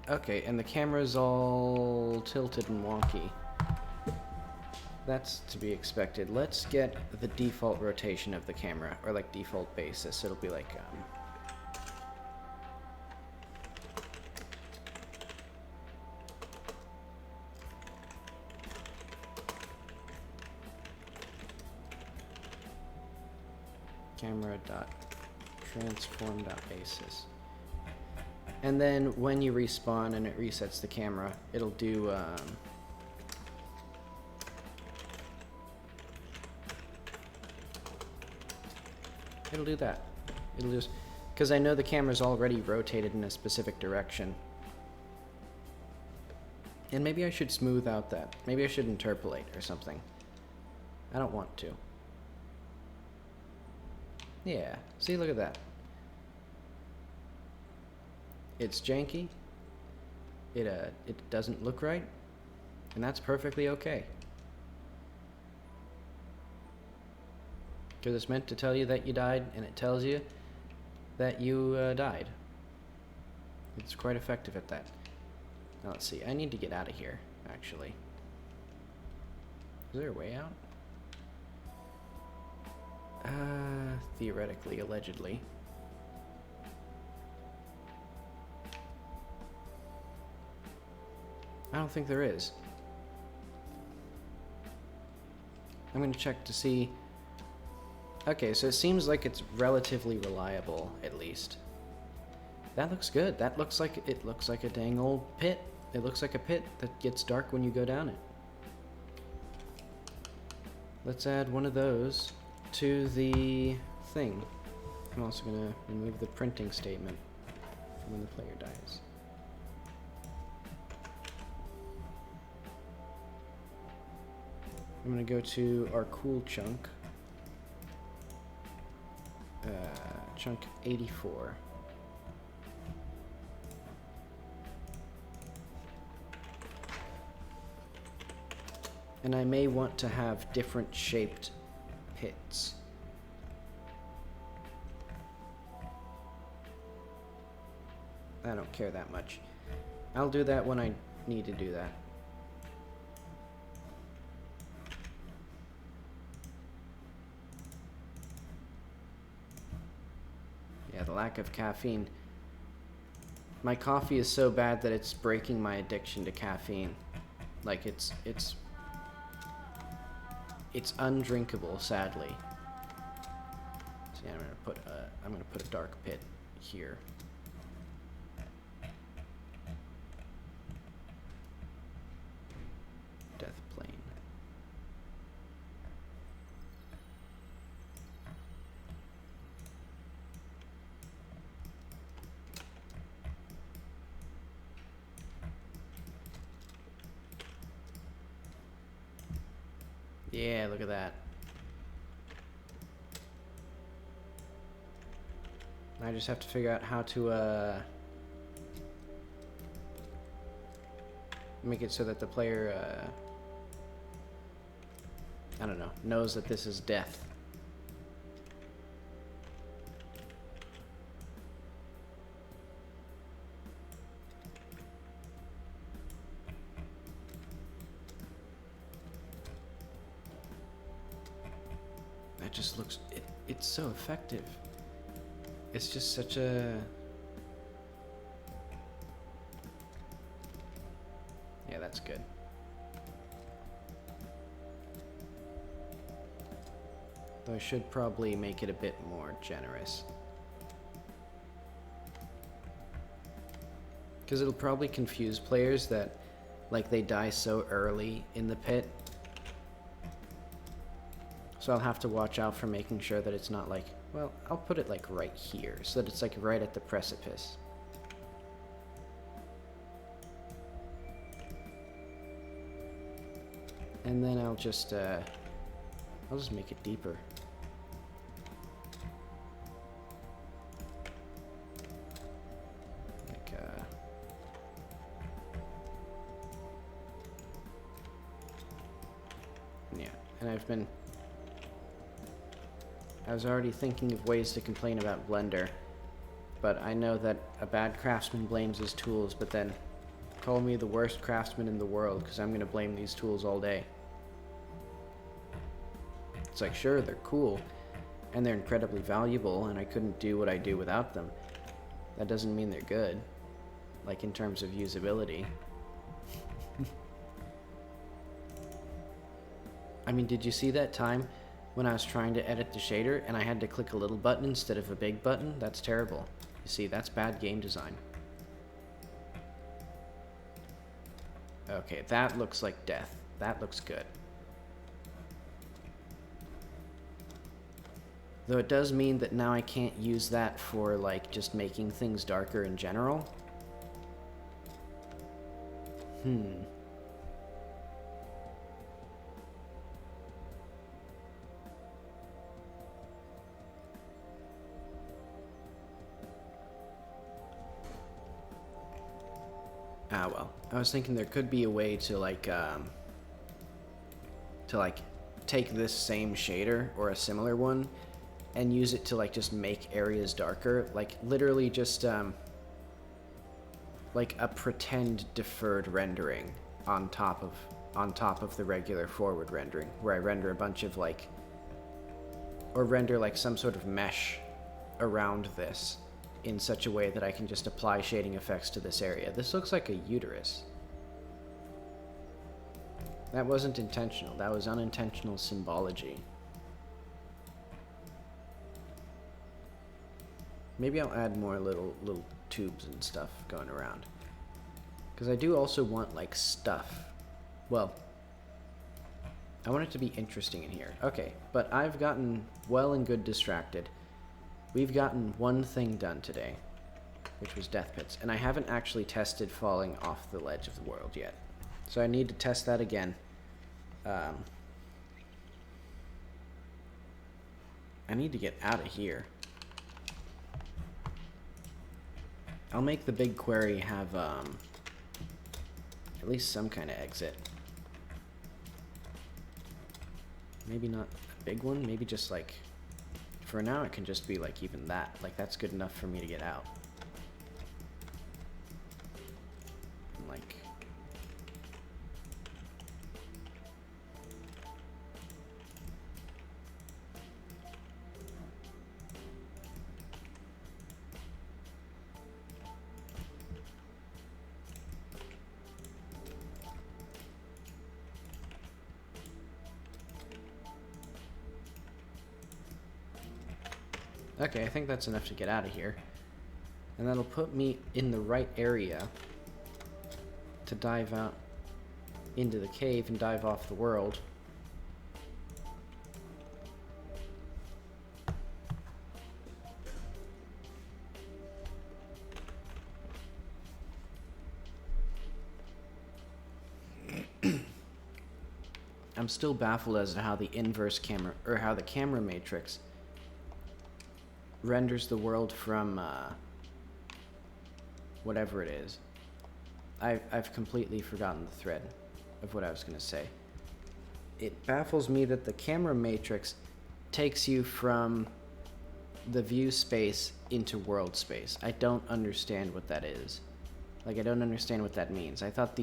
Okay, and the camera's all tilted and wonky. That's to be expected. Let's get the default rotation of the camera, or like default basis. It'll be like, camera.transform.basis. And then when you respawn and it resets the camera, it'll do, it'll do that. It'll just, because I know the camera's already rotated in a specific direction. And maybe I should smooth out that. Maybe I should interpolate or something. I don't want to. Yeah, see, look at that. It's janky. It doesn't look right, and that's perfectly okay. Because it's meant to tell you that you died, and it tells you that you died. It's quite effective at that. Now let's see. I need to get out of here, actually. Is there a way out? Theoretically, allegedly. I don't think there is. I'm going to check to see. Okay, so it seems like it's relatively reliable, at least. That looks good. That looks like a dang old pit. It looks like a pit that gets dark when you go down it. Let's add one of those to the thing. I'm also going to remove the printing statement from when the player dies. I'm going to go to our cool chunk, chunk 84. And I may want to have different shaped pits. I don't care that much. I'll do that when I need to do that. Yeah, the lack of caffeine. My coffee is so bad that it's breaking my addiction to caffeine. Like it's undrinkable, sadly. See, I'm gonna put a dark pit here. Death plane. Yeah, look at that. I just have to figure out how to make it so that the player I don't know, knows that this is death. That just looks, it's so effective. It's just such a... Yeah, that's good. Though I should probably make it a bit more generous. Because it'll probably confuse players that, like, they die so early in the pit. So I'll have to watch out for making sure that it's not like, well, I'll put it like right here, so that it's like right at the precipice. And then I'll just make it deeper. Like, yeah, and I was already thinking of ways to complain about Blender, but I know that a bad craftsman blames his tools, but then call me the worst craftsman in the world, because I'm going to blame these tools all day. It's like, sure, they're cool, and they're incredibly valuable, and I couldn't do what I do without them. That doesn't mean they're good, like in terms of usability. I mean, did you see that time when I was trying to edit the shader and I had to click a little button instead of a big button? That's terrible. You see, that's bad game design. Okay, that looks like death. That looks good. Though it does mean that now I can't use that for, like, just making things darker in general. Ah, well. I was thinking there could be a way to, like, take this same shader, or a similar one, and use it to, like, just make areas darker. Like, literally just, like a pretend deferred rendering on top of the regular forward rendering, where I render a bunch of, like, or render, like, some sort of mesh around this in such a way that I can just apply shading effects to this area. This looks like a uterus. That wasn't intentional. That was unintentional symbology. Maybe I'll add more little tubes and stuff going around. Because I do also want, like, stuff. Well, I want it to be interesting in here. Okay, but I've gotten well and good distracted. We've gotten one thing done today, which was death pits. And I haven't actually tested falling off the ledge of the world yet. So I need to test that again. I need to get out of here. I'll make the big quarry have at least some kind of exit. Maybe not a big one, maybe just like, for now it can just be like even that. Like, that's good enough for me to get out. Like, Okay, I think that's enough to get out of here. And that'll put me in the right area to dive out into the cave and dive off the world. I'm still baffled as to how the inverse camera, or how the camera matrix renders the world from whatever it is. I've completely forgotten the thread of what I was going to say. It baffles me that the camera matrix takes you from the view space into world space. I don't understand what that is. Like, I don't understand what that means. I thought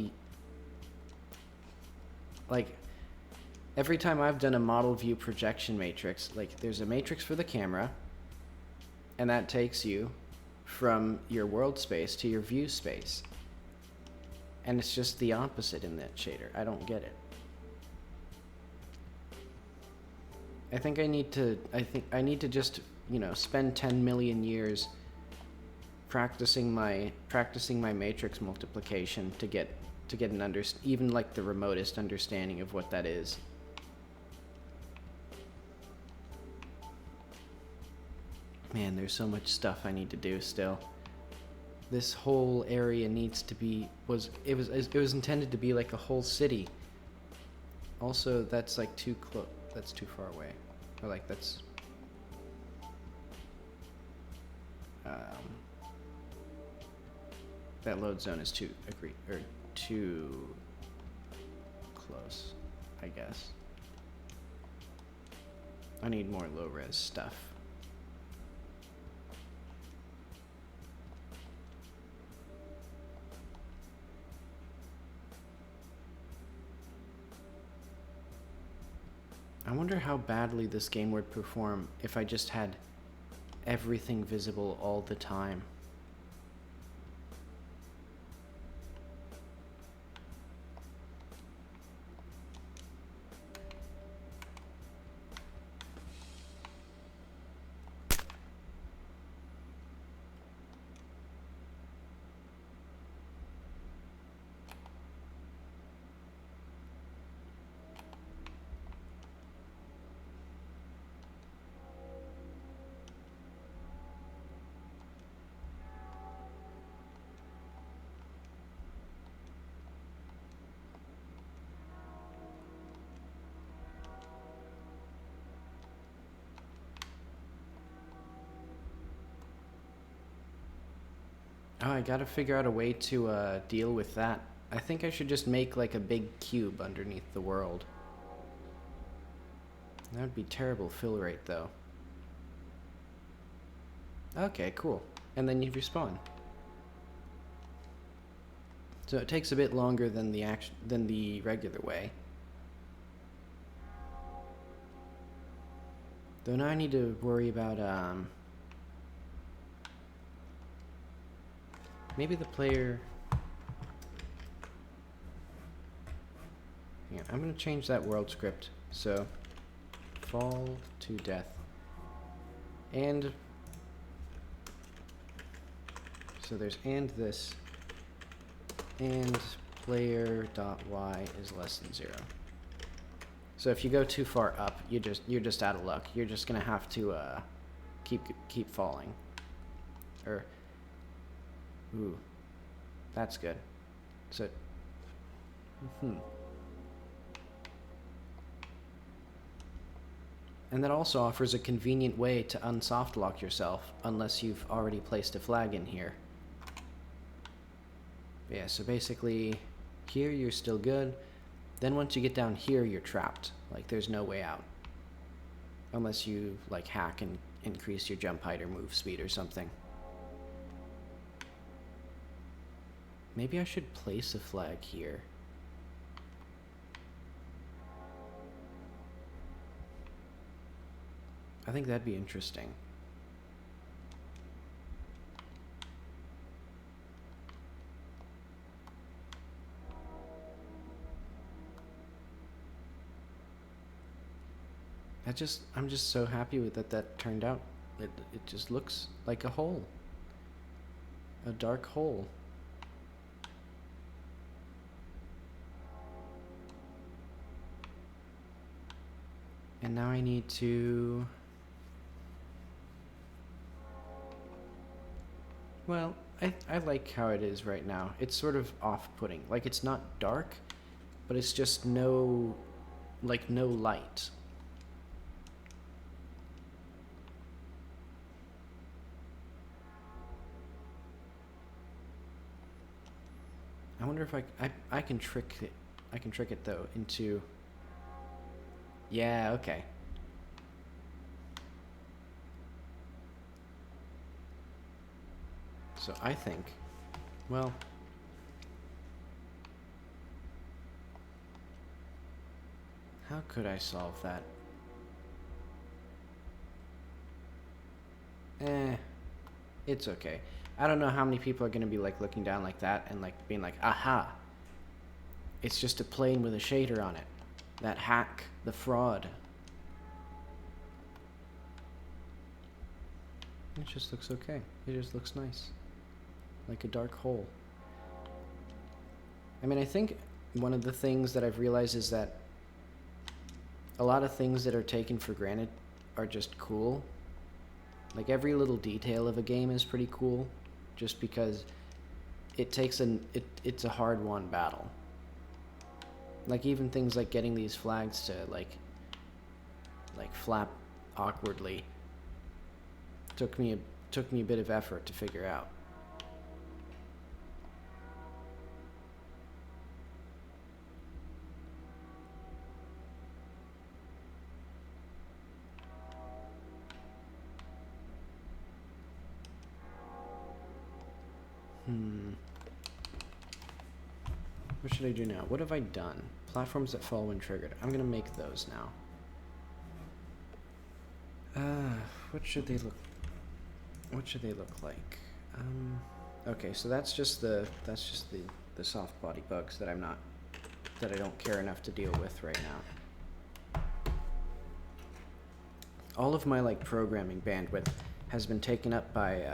every time I've done a model view projection matrix, like, there's a matrix for the camera, and that takes you from your world space to your view space. And it's just the opposite in that shader. I don't get it. I think I need to just, spend 10 million years practicing my matrix multiplication to get even like the remotest understanding of what that is. Man, there's so much stuff I need to do still. This whole area needs to be it was intended to be like a whole city. Also, that's like too close. That's too far away. Or like that's that load zone is too close, I guess. I need more low res stuff. I wonder how badly this game would perform if I just had everything visible all the time. Oh, I gotta figure out a way to deal with that. I think I should just make like a big cube underneath the world. That would be terrible fill rate though. Okay, cool. And then you respawn. So it takes a bit longer than the regular way. Though now I need to worry about maybe the player. Yeah, I'm gonna change that world script. So fall to death. And so there's and this, and player.y is less than 0. So if you go too far up, you're just out of luck. You're just gonna have to keep falling. Or ooh, that's good. So and that also offers a convenient way to unsoft lock yourself unless you've already placed a flag in here. Yeah, so basically here you're still good. Then once you get down here, you're trapped. Like, there's no way out. Unless you, like, hack and increase your jump height or move speed or something. Maybe I should place a flag here. I think that'd be interesting. I'm just so happy with that turned out It just looks like a hole. A dark hole. And now I need to... Well, I like how it is right now. It's sort of off-putting. Like, it's not dark, but it's just no... like, no light. I wonder if I can trick it. I can trick it, though, into... Yeah, okay. So I think, well, how could I solve that? It's okay. I don't know how many people are going to be like looking down like that and like being like, aha, it's just a plane with a shader on it. That hack, the fraud. It just looks okay. It just looks nice. Like a dark hole. I mean, I think one of the things that I've realized is that a lot of things that are taken for granted are just cool. Like every little detail of a game is pretty cool, just because it takes it's a hard-won battle. Like even things like getting these flags to like flap awkwardly took me a bit of effort to figure out. What should I do now? What have I done? Platforms that fall when triggered. I'm gonna make those now. What should they look like? Okay, so that's just the soft body bugs that I don't care enough to deal with right now. All of my like programming bandwidth has been taken up by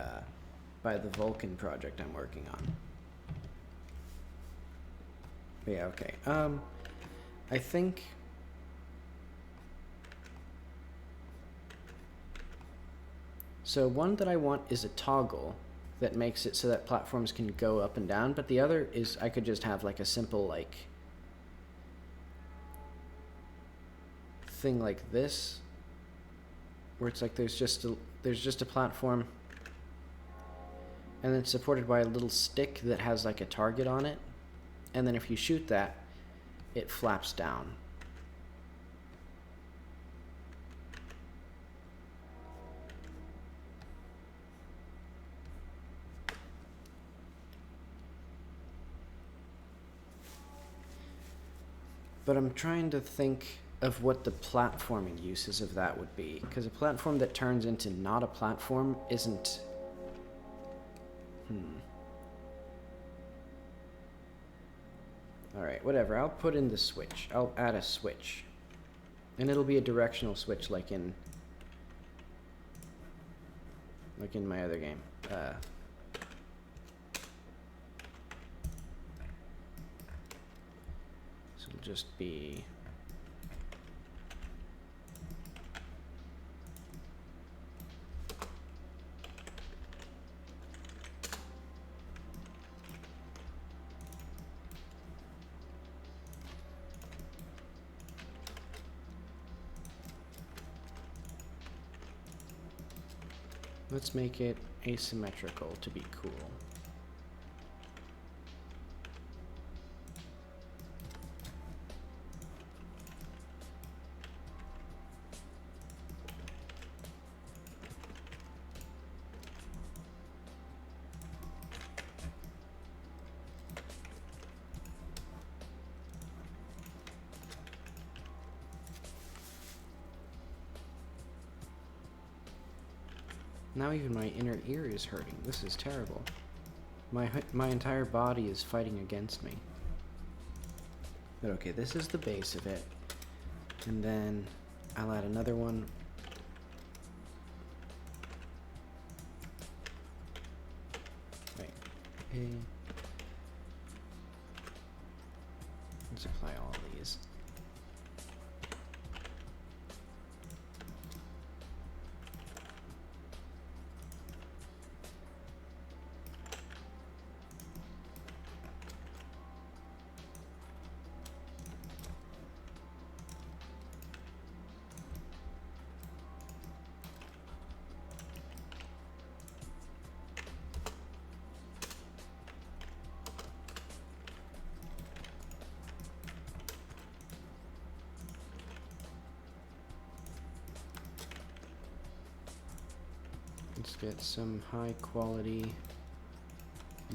the Vulkan project I'm working on. But yeah, okay. I think so one that I want is a toggle that makes it so that platforms can go up and down, but the other is I could just have like a simple like thing like this where it's like there's just a platform and it's supported by a little stick that has like a target on it, and then if you shoot that, it flaps down. But I'm trying to think of what the platforming uses of that would be, because a platform that turns into not a platform isn't... Alright, whatever. I'll put in the switch. I'll add a switch. And it'll be a directional switch like in my other game. So it'll just be... Let's make it asymmetrical to be cool. Now even my inner ear is hurting. This is terrible. My entire body is fighting against me. But okay, this is the base of it. And then I'll add another one Okay. Let's apply all of these. Let's get some high quality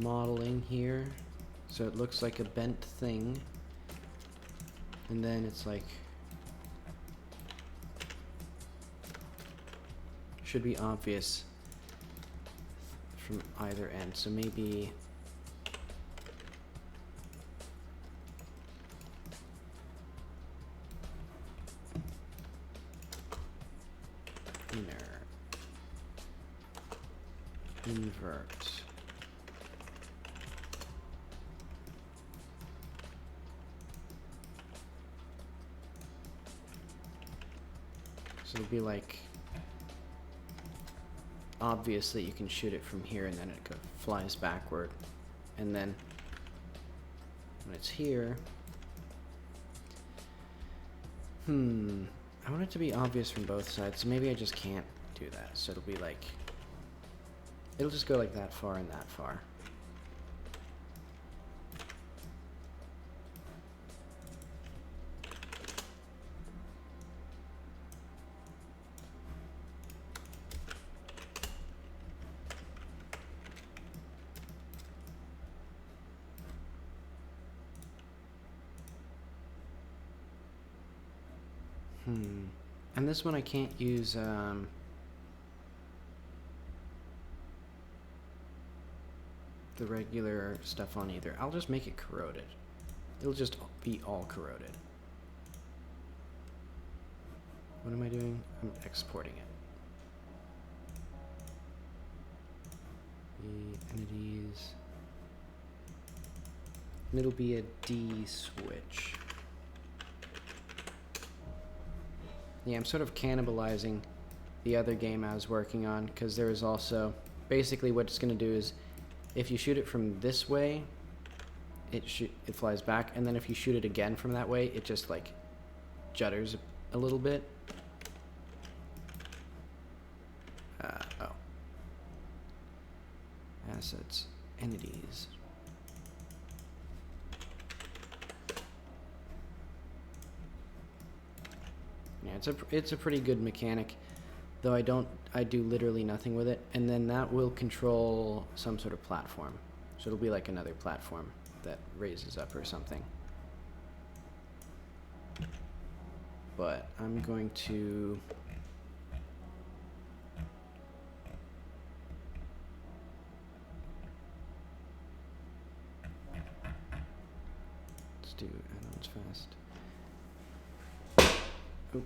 modeling here. So it looks like a bent thing. And then it's like, should be obvious from either end. So maybe inner. Invert. So it'll be like obvious that you can shoot it from here, and then it flies backward, and then when it's here, I want it to be obvious from both sides. So maybe I just can't do that. So it'll be like, it'll just go like that far and that far. And this one I can't use the regular stuff on either. I'll just make it corroded. It'll just be all corroded. What am I doing? I'm exporting it. The entities. And it'll be a D switch. Yeah, I'm sort of cannibalizing the other game I was working on, because there is also, basically what it's going to do is, if you shoot it from this way, it flies back, and then if you shoot it again from that way, it just like judders a little bit. Oh. Assets, entities. Yeah, it's a pretty good mechanic, though I do literally nothing with it, and then that will control some sort of platform. So it'll be like another platform that raises up or something. But I'm going to let's do add-ons fast. Oh,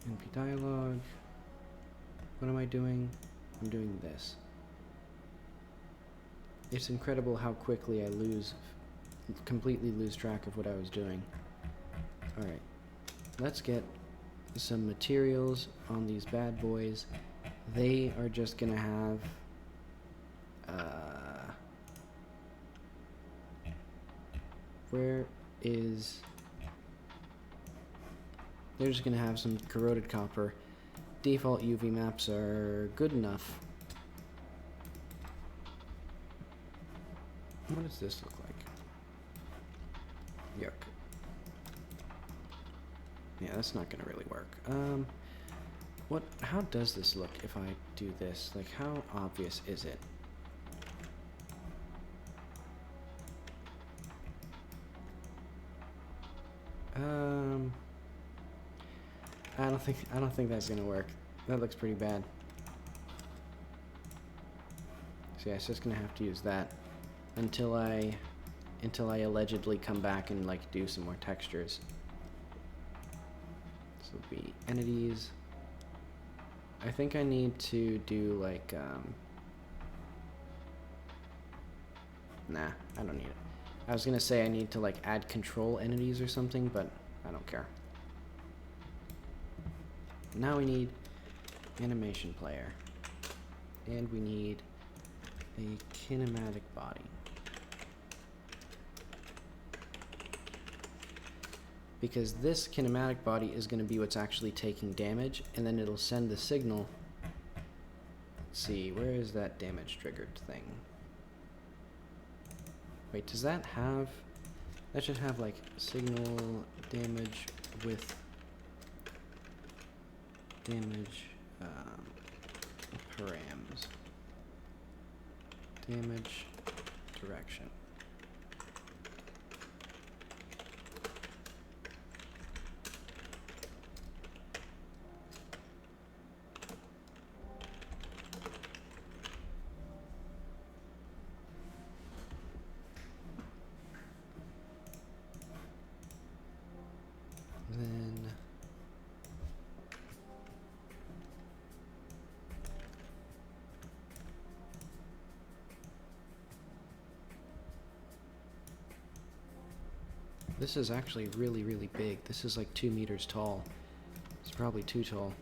NP dialog. What am I doing? I'm doing this. It's incredible how quickly I completely lose track of what I was doing. Alright, let's get some materials on these bad boys. They are just gonna have they're just gonna have some corroded copper. Default UV maps are good enough. What does this look like? Yuck. Yeah, that's not gonna really work. How does this look if I do this? Like, how obvious is it? I don't think that's gonna work. That looks pretty bad. So yeah, it's just gonna have to use that until I allegedly come back and like do some more textures. This will be entities. I think I need to do like Nah, I don't need it. I was gonna say I need to like add control entities or something, but I don't care. Now we need animation player. And we need a kinematic body. Because this kinematic body is going to be what's actually taking damage, and then it'll send the signal. Let's see, where is that damage triggered thing? Wait, does that have... That should have like signal damage with damage params. Damage direction. Then this is actually really, really big. This is like 2 meters tall. It's probably too tall.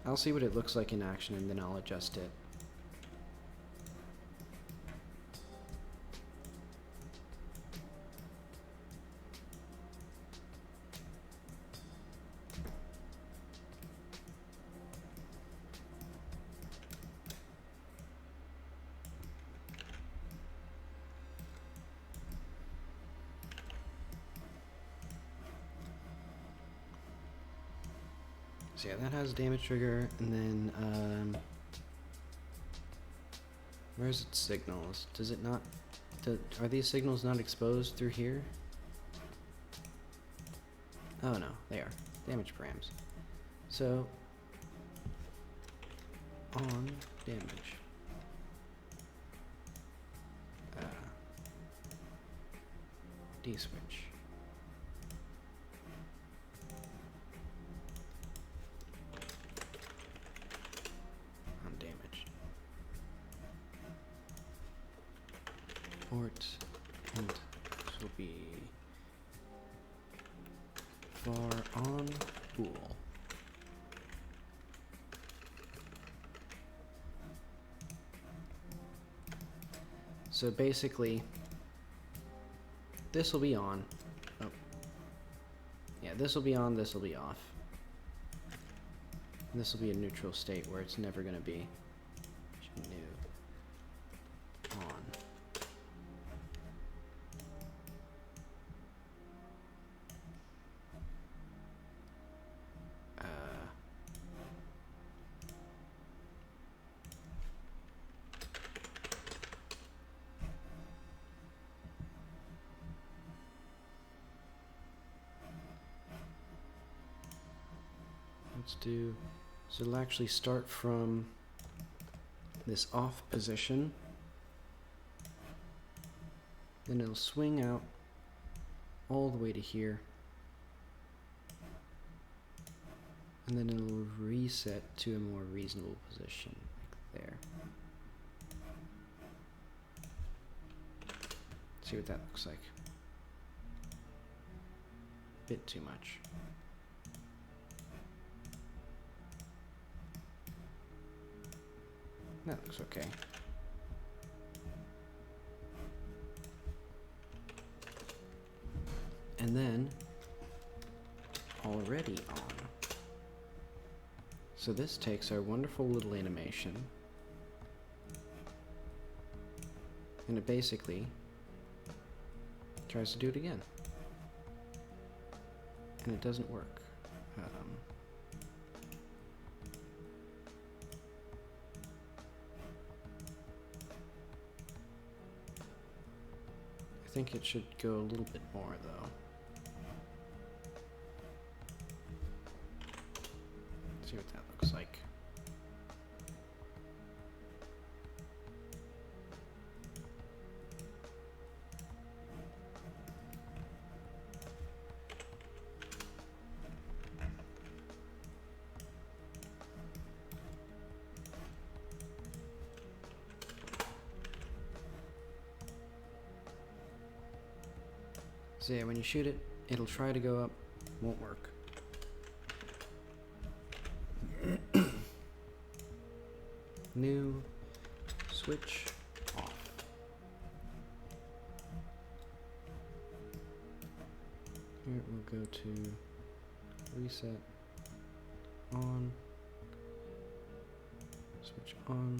I'll see what it looks like in action and then I'll adjust it. So yeah, that has damage trigger, and then where's its signals? Does it not? Are these signals not exposed through here? Oh no, they are. Damage params. So on damage. D switch. Port, and this will be far on pool. So basically, this will be on. Oh. Yeah, this will be on, this will be off. And this will be a neutral state where it's never going to be new. Let's do, so it'll actually start from this off position, then it'll swing out all the way to here, and then it'll reset to a more reasonable position, like there. See what that looks like. Bit too much. That looks okay. And then, already on. So this takes our wonderful little animation, and it basically tries to do it again. And it doesn't work. I think it should go a little bit more though. See what that looks like. So yeah, when you shoot it, it'll try to go up, won't work. New, switch off. Here we'll go to reset on, switch on.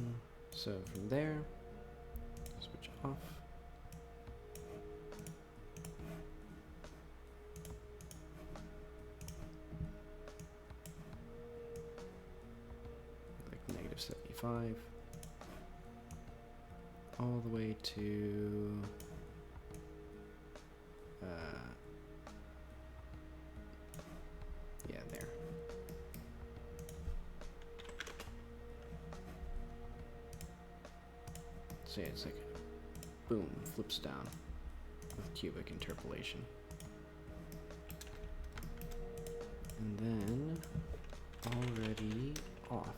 So from there, switch off. Like -75. All the way to yeah, there. So yeah, it's like boom, flips down with cubic interpolation. And then already off.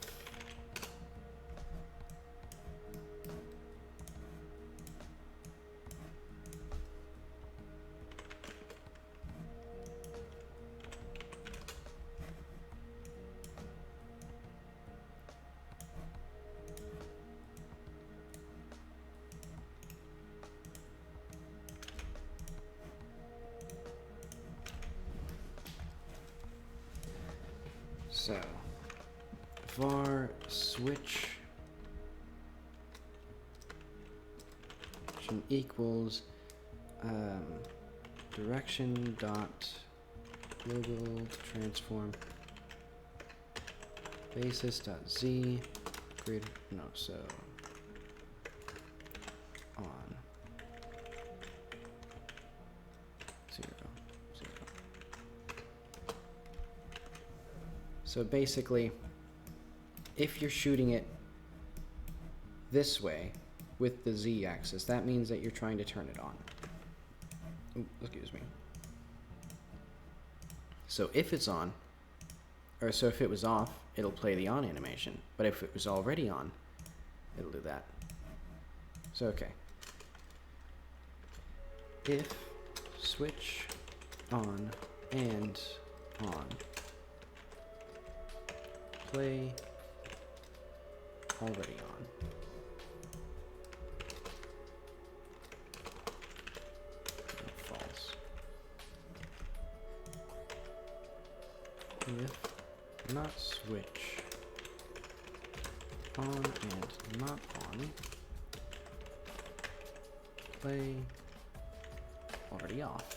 So, var switch equals direction dot global transform basis dot z greater so on 0 0. So basically, if you're shooting it this way with the z-axis, that means that you're trying to turn it on. Ooh, excuse me. So if it's on, or so if it was off, it'll play the on animation. But if it was already on, it'll do that. So okay. If switch on and on, play already on. False. If not switch on and not on, play already off.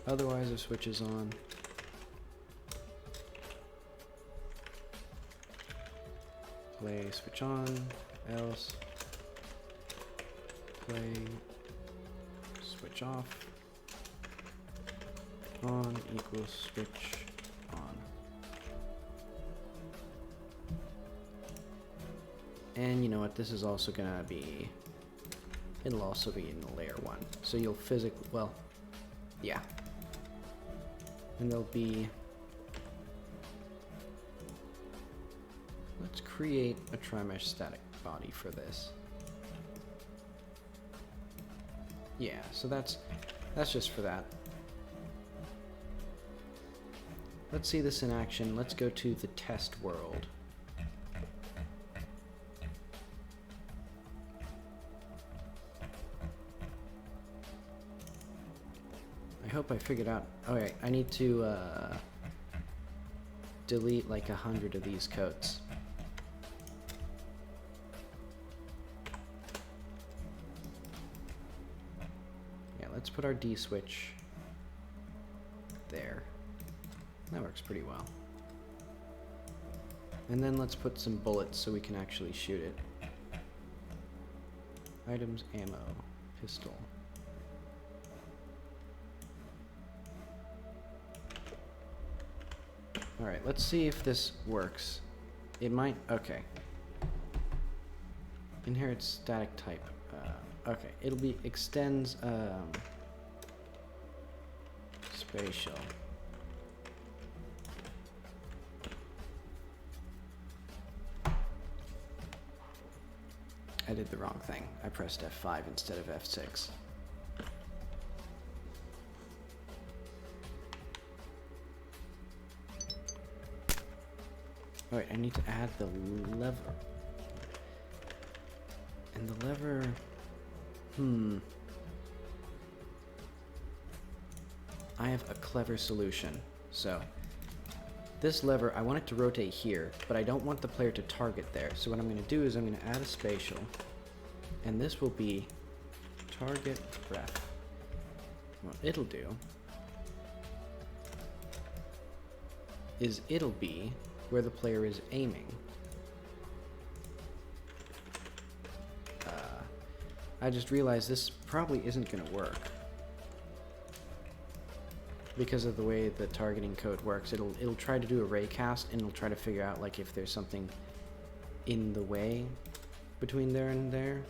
Otherwise, if switch is on, play switch on, else play switch off, on equals switch on. And you know what, this is also gonna be, it'll also be in the layer 1. So you'll physically, well, yeah. And there'll be, let's create a tri-mesh static body for this. Yeah, so that's just for that. Let's see this in action. Let's go to the test world. I hope I figured out. Okay, I need to delete like 100 of these coats. Yeah, let's put our D switch there. That works pretty well. And then let's put some bullets so we can actually shoot it. Items, ammo, pistol. Alright, let's see if this works. It might, okay. Inherit static type. Okay, it'll be extends spatial. I did the wrong thing. I pressed F5 instead of F6. Oh, wait, I need to add the lever. And the lever... I have a clever solution. So, this lever, I want it to rotate here, but I don't want the player to target there. So what I'm going to do is I'm going to add a spatial, and this will be target ref. What it'll do is it'll be where the player is aiming. I just realized this probably isn't going to work. Because of the way the targeting code works, it'll try to do a ray cast, and it'll try to figure out like if there's something in the way between there and there.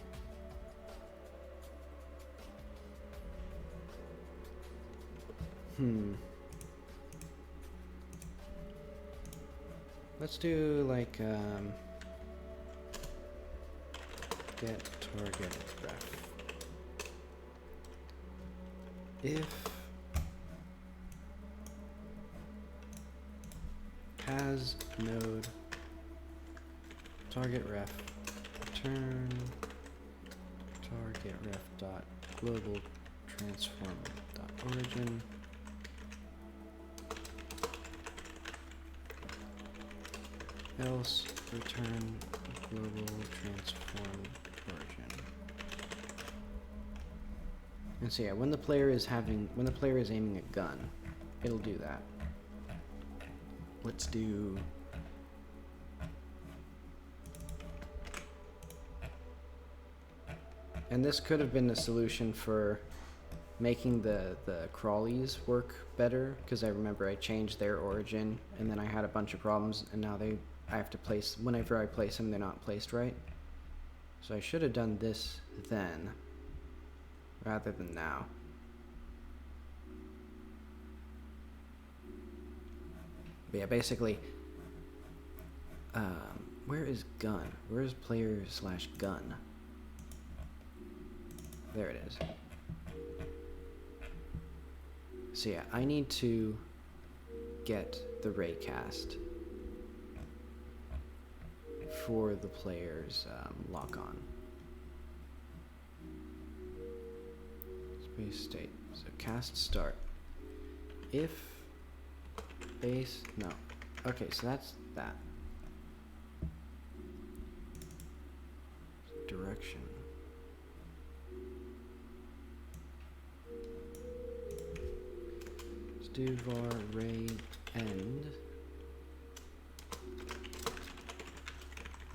Let's do like get target ref. If has node target ref return target ref dot global transform dot origin else return global transform origin. And so yeah, when the player is aiming a gun, it'll do that. Let's do and this could have been the solution for making the crawlies work better, because I remember I changed their origin and then I had a bunch of problems, and now I have to place, whenever I place them, they're not placed right. So I should have done this then rather than now. But yeah, basically, where is gun? Where is player / gun? There it is. So yeah, I need to get the raycast for the player's lock on. Space state. So cast start. If base, no. Okay, so that's that. Direction. Let's do var ray end.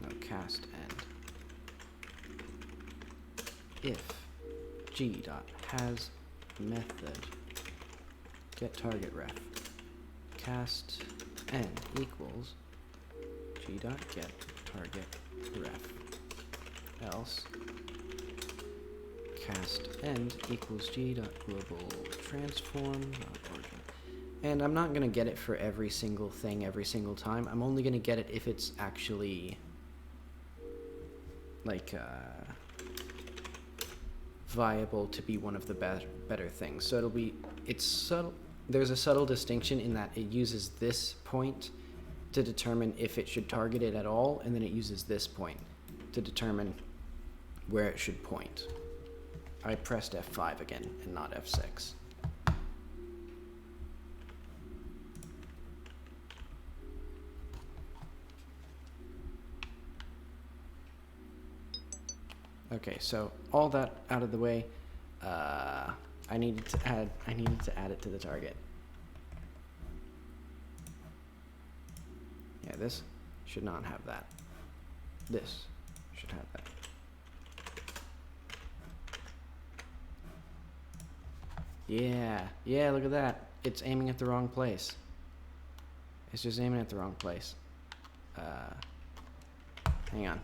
No, cast end. If g dot has method get target ref cast end equals g dot get target ref, else cast end equals g dot global transform dot origin. And I'm not gonna get it for every single thing every single time. I'm only gonna get it if it's actually like viable to be one of the better things. So it's subtle. There's a subtle distinction in that it uses this point to determine if it should target it at all, and then it uses this point to determine where it should point. I pressed F5 again and not F6. Okay, so all that out of the way, I needed to add it to the target. Yeah, this should not have that. This should have that. Yeah, look at that. It's aiming at the wrong place. It's just aiming at the wrong place. Hang on.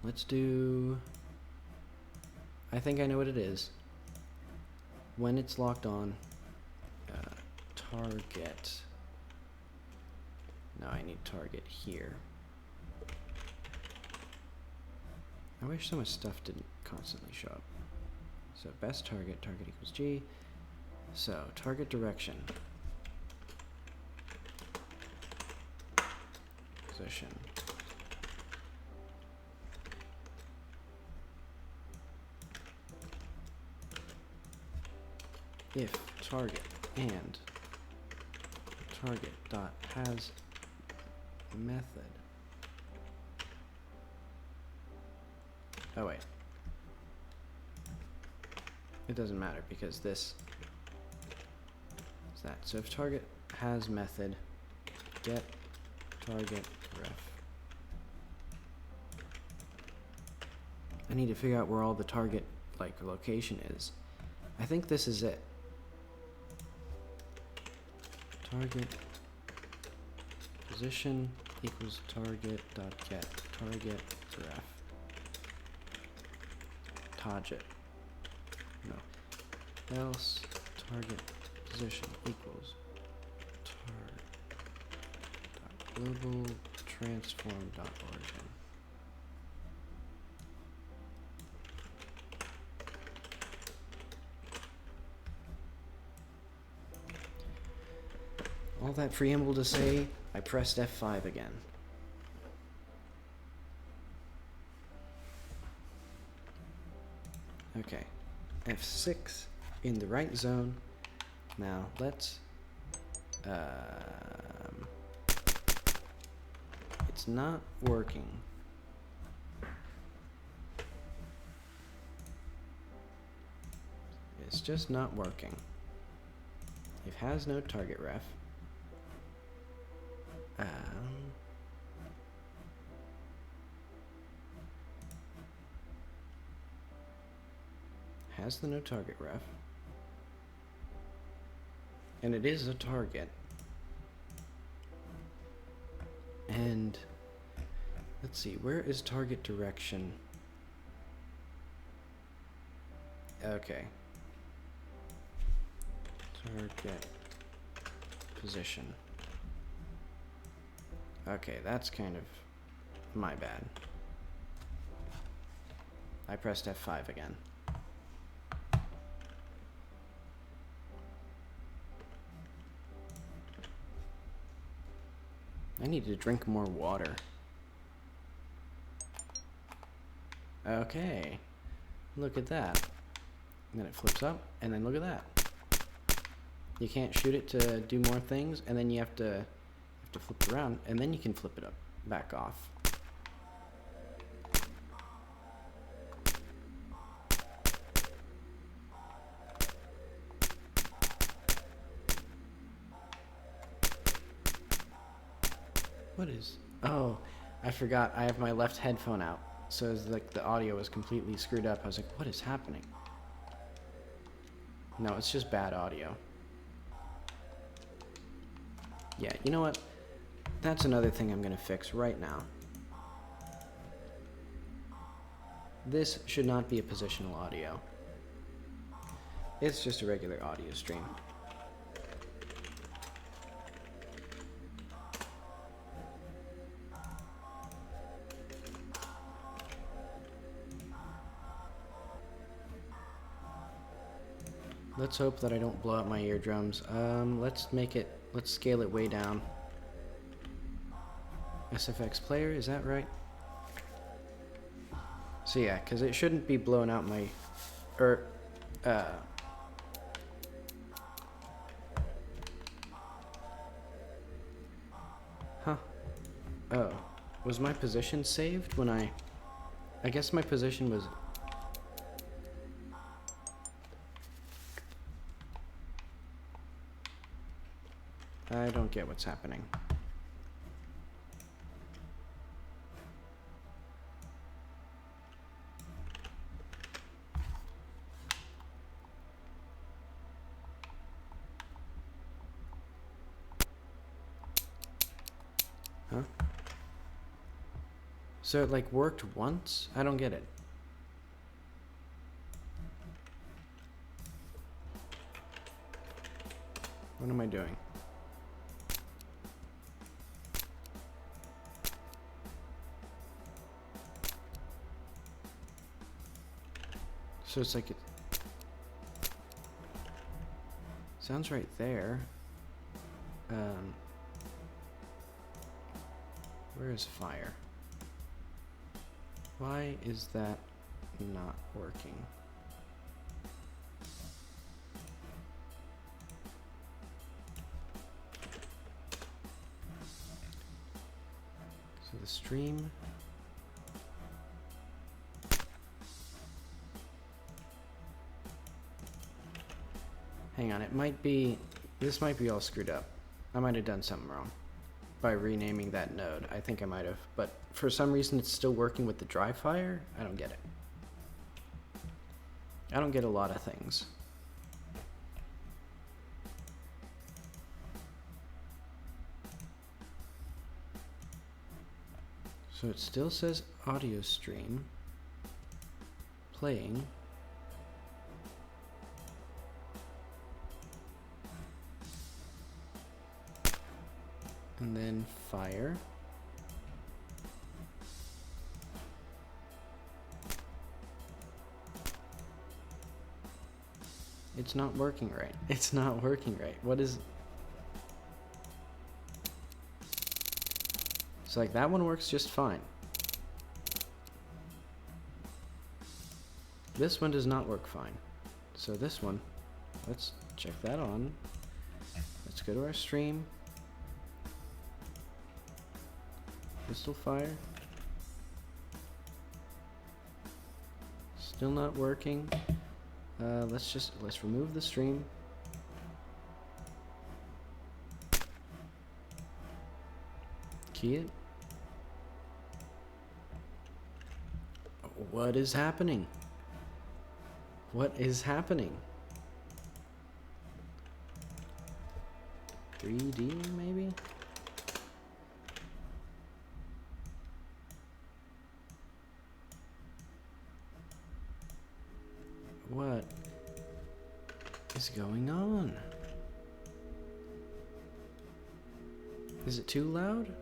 Let's do... I think I know what it is. When it's locked on, target... No, I need target here. I wish so much stuff didn't constantly show up. So best target, target equals G. So target direction. Position. If target and target dot has method. Oh wait. It doesn't matter because this is that. So if target has method, get target ref. I need to figure out where all the target like location is. I think this is it. Target position equals target dot get target ref. Target. No. Else target position equals tar dot global transform dot origin. All that preamble to say, I pressed F5 again. Okay, F6 in the right zone. Now let's, it's not working. It's just not working. It has no target ref. Has the no target ref, and it is a target, and let's see, where is target direction? Okay, target position. Okay, that's kind of my bad. I pressed F5 again. I need to drink more water. Okay, look at that. And then it flips up, and then look at that. You can't shoot it to do more things, and then you have to flip it around, and then you can flip it up, back off. What is? Oh, I forgot. I have my left headphone out, so it's like the audio was completely screwed up. I was like, what is happening? No, it's just bad audio. Yeah, you know what? That's another thing I'm gonna fix right now. This should not be a positional audio. It's just a regular audio stream. Let's hope that I don't blow out my eardrums. Let's scale it way down. SFX player, is that right? So yeah, because it shouldn't be blowing out my, huh. Oh, was my position saved when I guess my position was, I don't get what's happening. Huh? So it like worked once? I don't get it. What am I doing? So it's like it sounds right there. Where is fire? Why is that not working? So the stream. Hang on, it might be, this might be all screwed up. I might have done something wrong by renaming that node. I think I might have, but for some reason it's still working with the dry fire. I don't get it. I don't get a lot of things. So it still says audio stream playing. And then fire. It's not working right. It's not working right. What is... It's like that one works just fine. This one does not work fine. So this one, let's check that on. Let's go to our stream. Crystal fire. Still not working. Let's remove the stream. Key it. What is happening? What is happening? 3D maybe? What is going on? Is it too loud?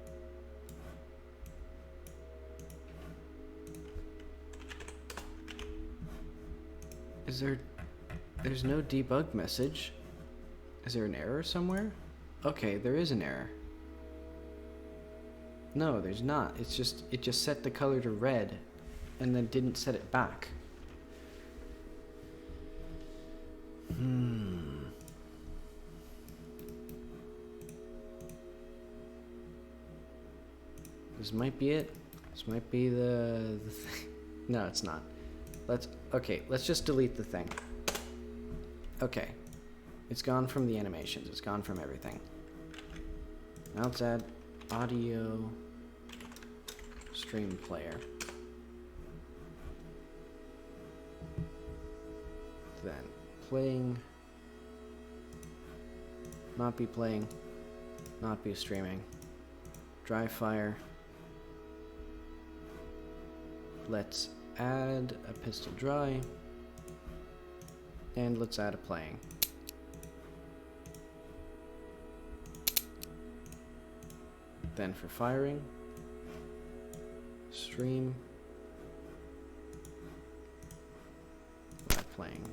There's no debug message. Is there an error somewhere? Okay, there is an error. No, there's not. It just set the color to red and then didn't set it back. This might be it. This might be the thing. No, it's not. Let's just delete the thing. Okay. It's gone from the animations. It's gone from everything. Now let's add audio stream player. Then playing, not be playing, not be streaming. Dry fire. Let's add a pistol dry. And let's add a playing. Then for firing, stream, not playing.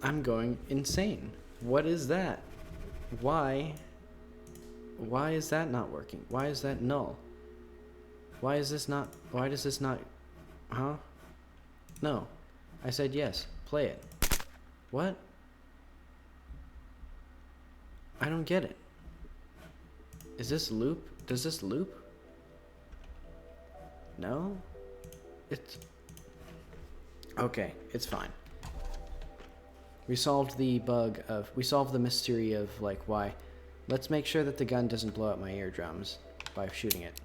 I'm going insane. What is that? Why is that not working? Why is that null? Why does this not, huh? No. I said yes, play it. What? I don't get it. Is this loop? Does this loop? No? It's... Okay, it's fine. We solved the bug of... We solved the mystery of, like, why... Let's make sure that the gun doesn't blow up my eardrums by shooting it.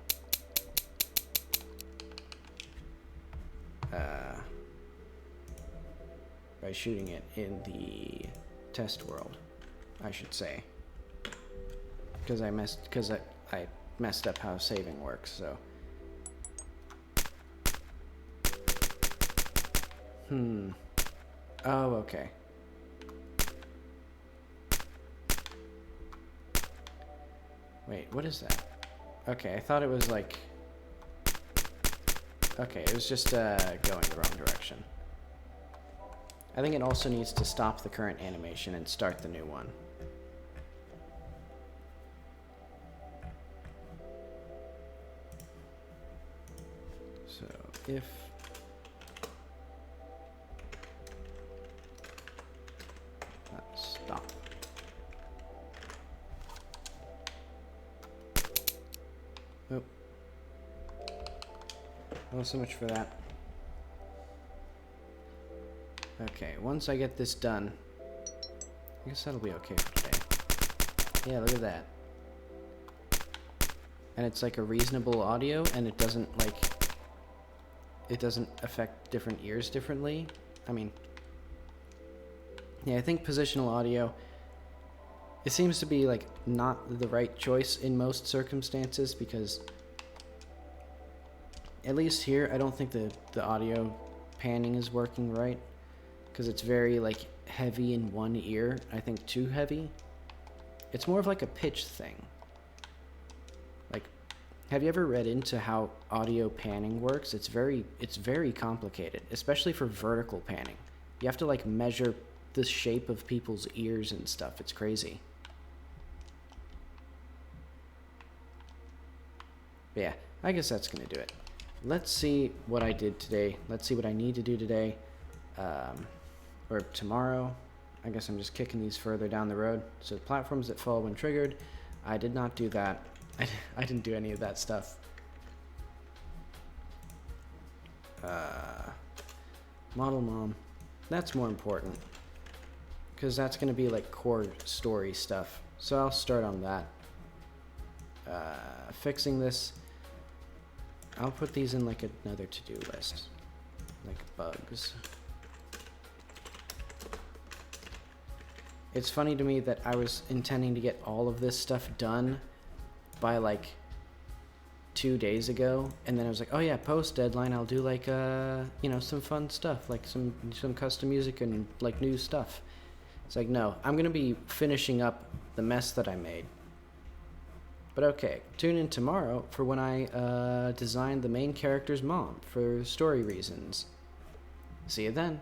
By shooting it in the test world, I should say. Because I messed up how saving works, so... Oh, okay. Wait, what is that? Okay, I thought it was like... Okay, it was just going the wrong direction. I think it also needs to stop the current animation and start the new one. So, if... Stop. Oh. Well, so much for that. Okay, once I get this done, I guess that'll be okay for today. Yeah, look at that. And it's like a reasonable audio, and it doesn't like... It doesn't affect different ears differently. I mean... Yeah, I think positional audio, it seems to be like not the right choice in most circumstances, because at least here I don't think the audio panning is working right, because it's very like heavy in one ear. I think too heavy. It's more of like a pitch thing. Like, have you ever read into how audio panning works? It's very complicated, especially for vertical panning. You have to like measure the shape of people's ears and stuff. It's crazy. But yeah, I guess that's gonna do it. Let's see what I did today. Let's see what I need to do today, or tomorrow. I guess I'm just kicking these further down the road. So platforms that fall when triggered. I did not do that. I didn't do any of that stuff. Model mom. That's more important, because that's going to be like core story stuff. So I'll start on that. Fixing this. I'll put these in like another to-do list. Like bugs. It's funny to me that I was intending to get all of this stuff done by like 2 days ago, and then I was like, oh yeah, post deadline I'll do like you know, some fun stuff, like some custom music and like new stuff. It's like, no, I'm gonna be finishing up the mess that I made. But okay, tune in tomorrow for when I design the main character's mom for story reasons. See you then.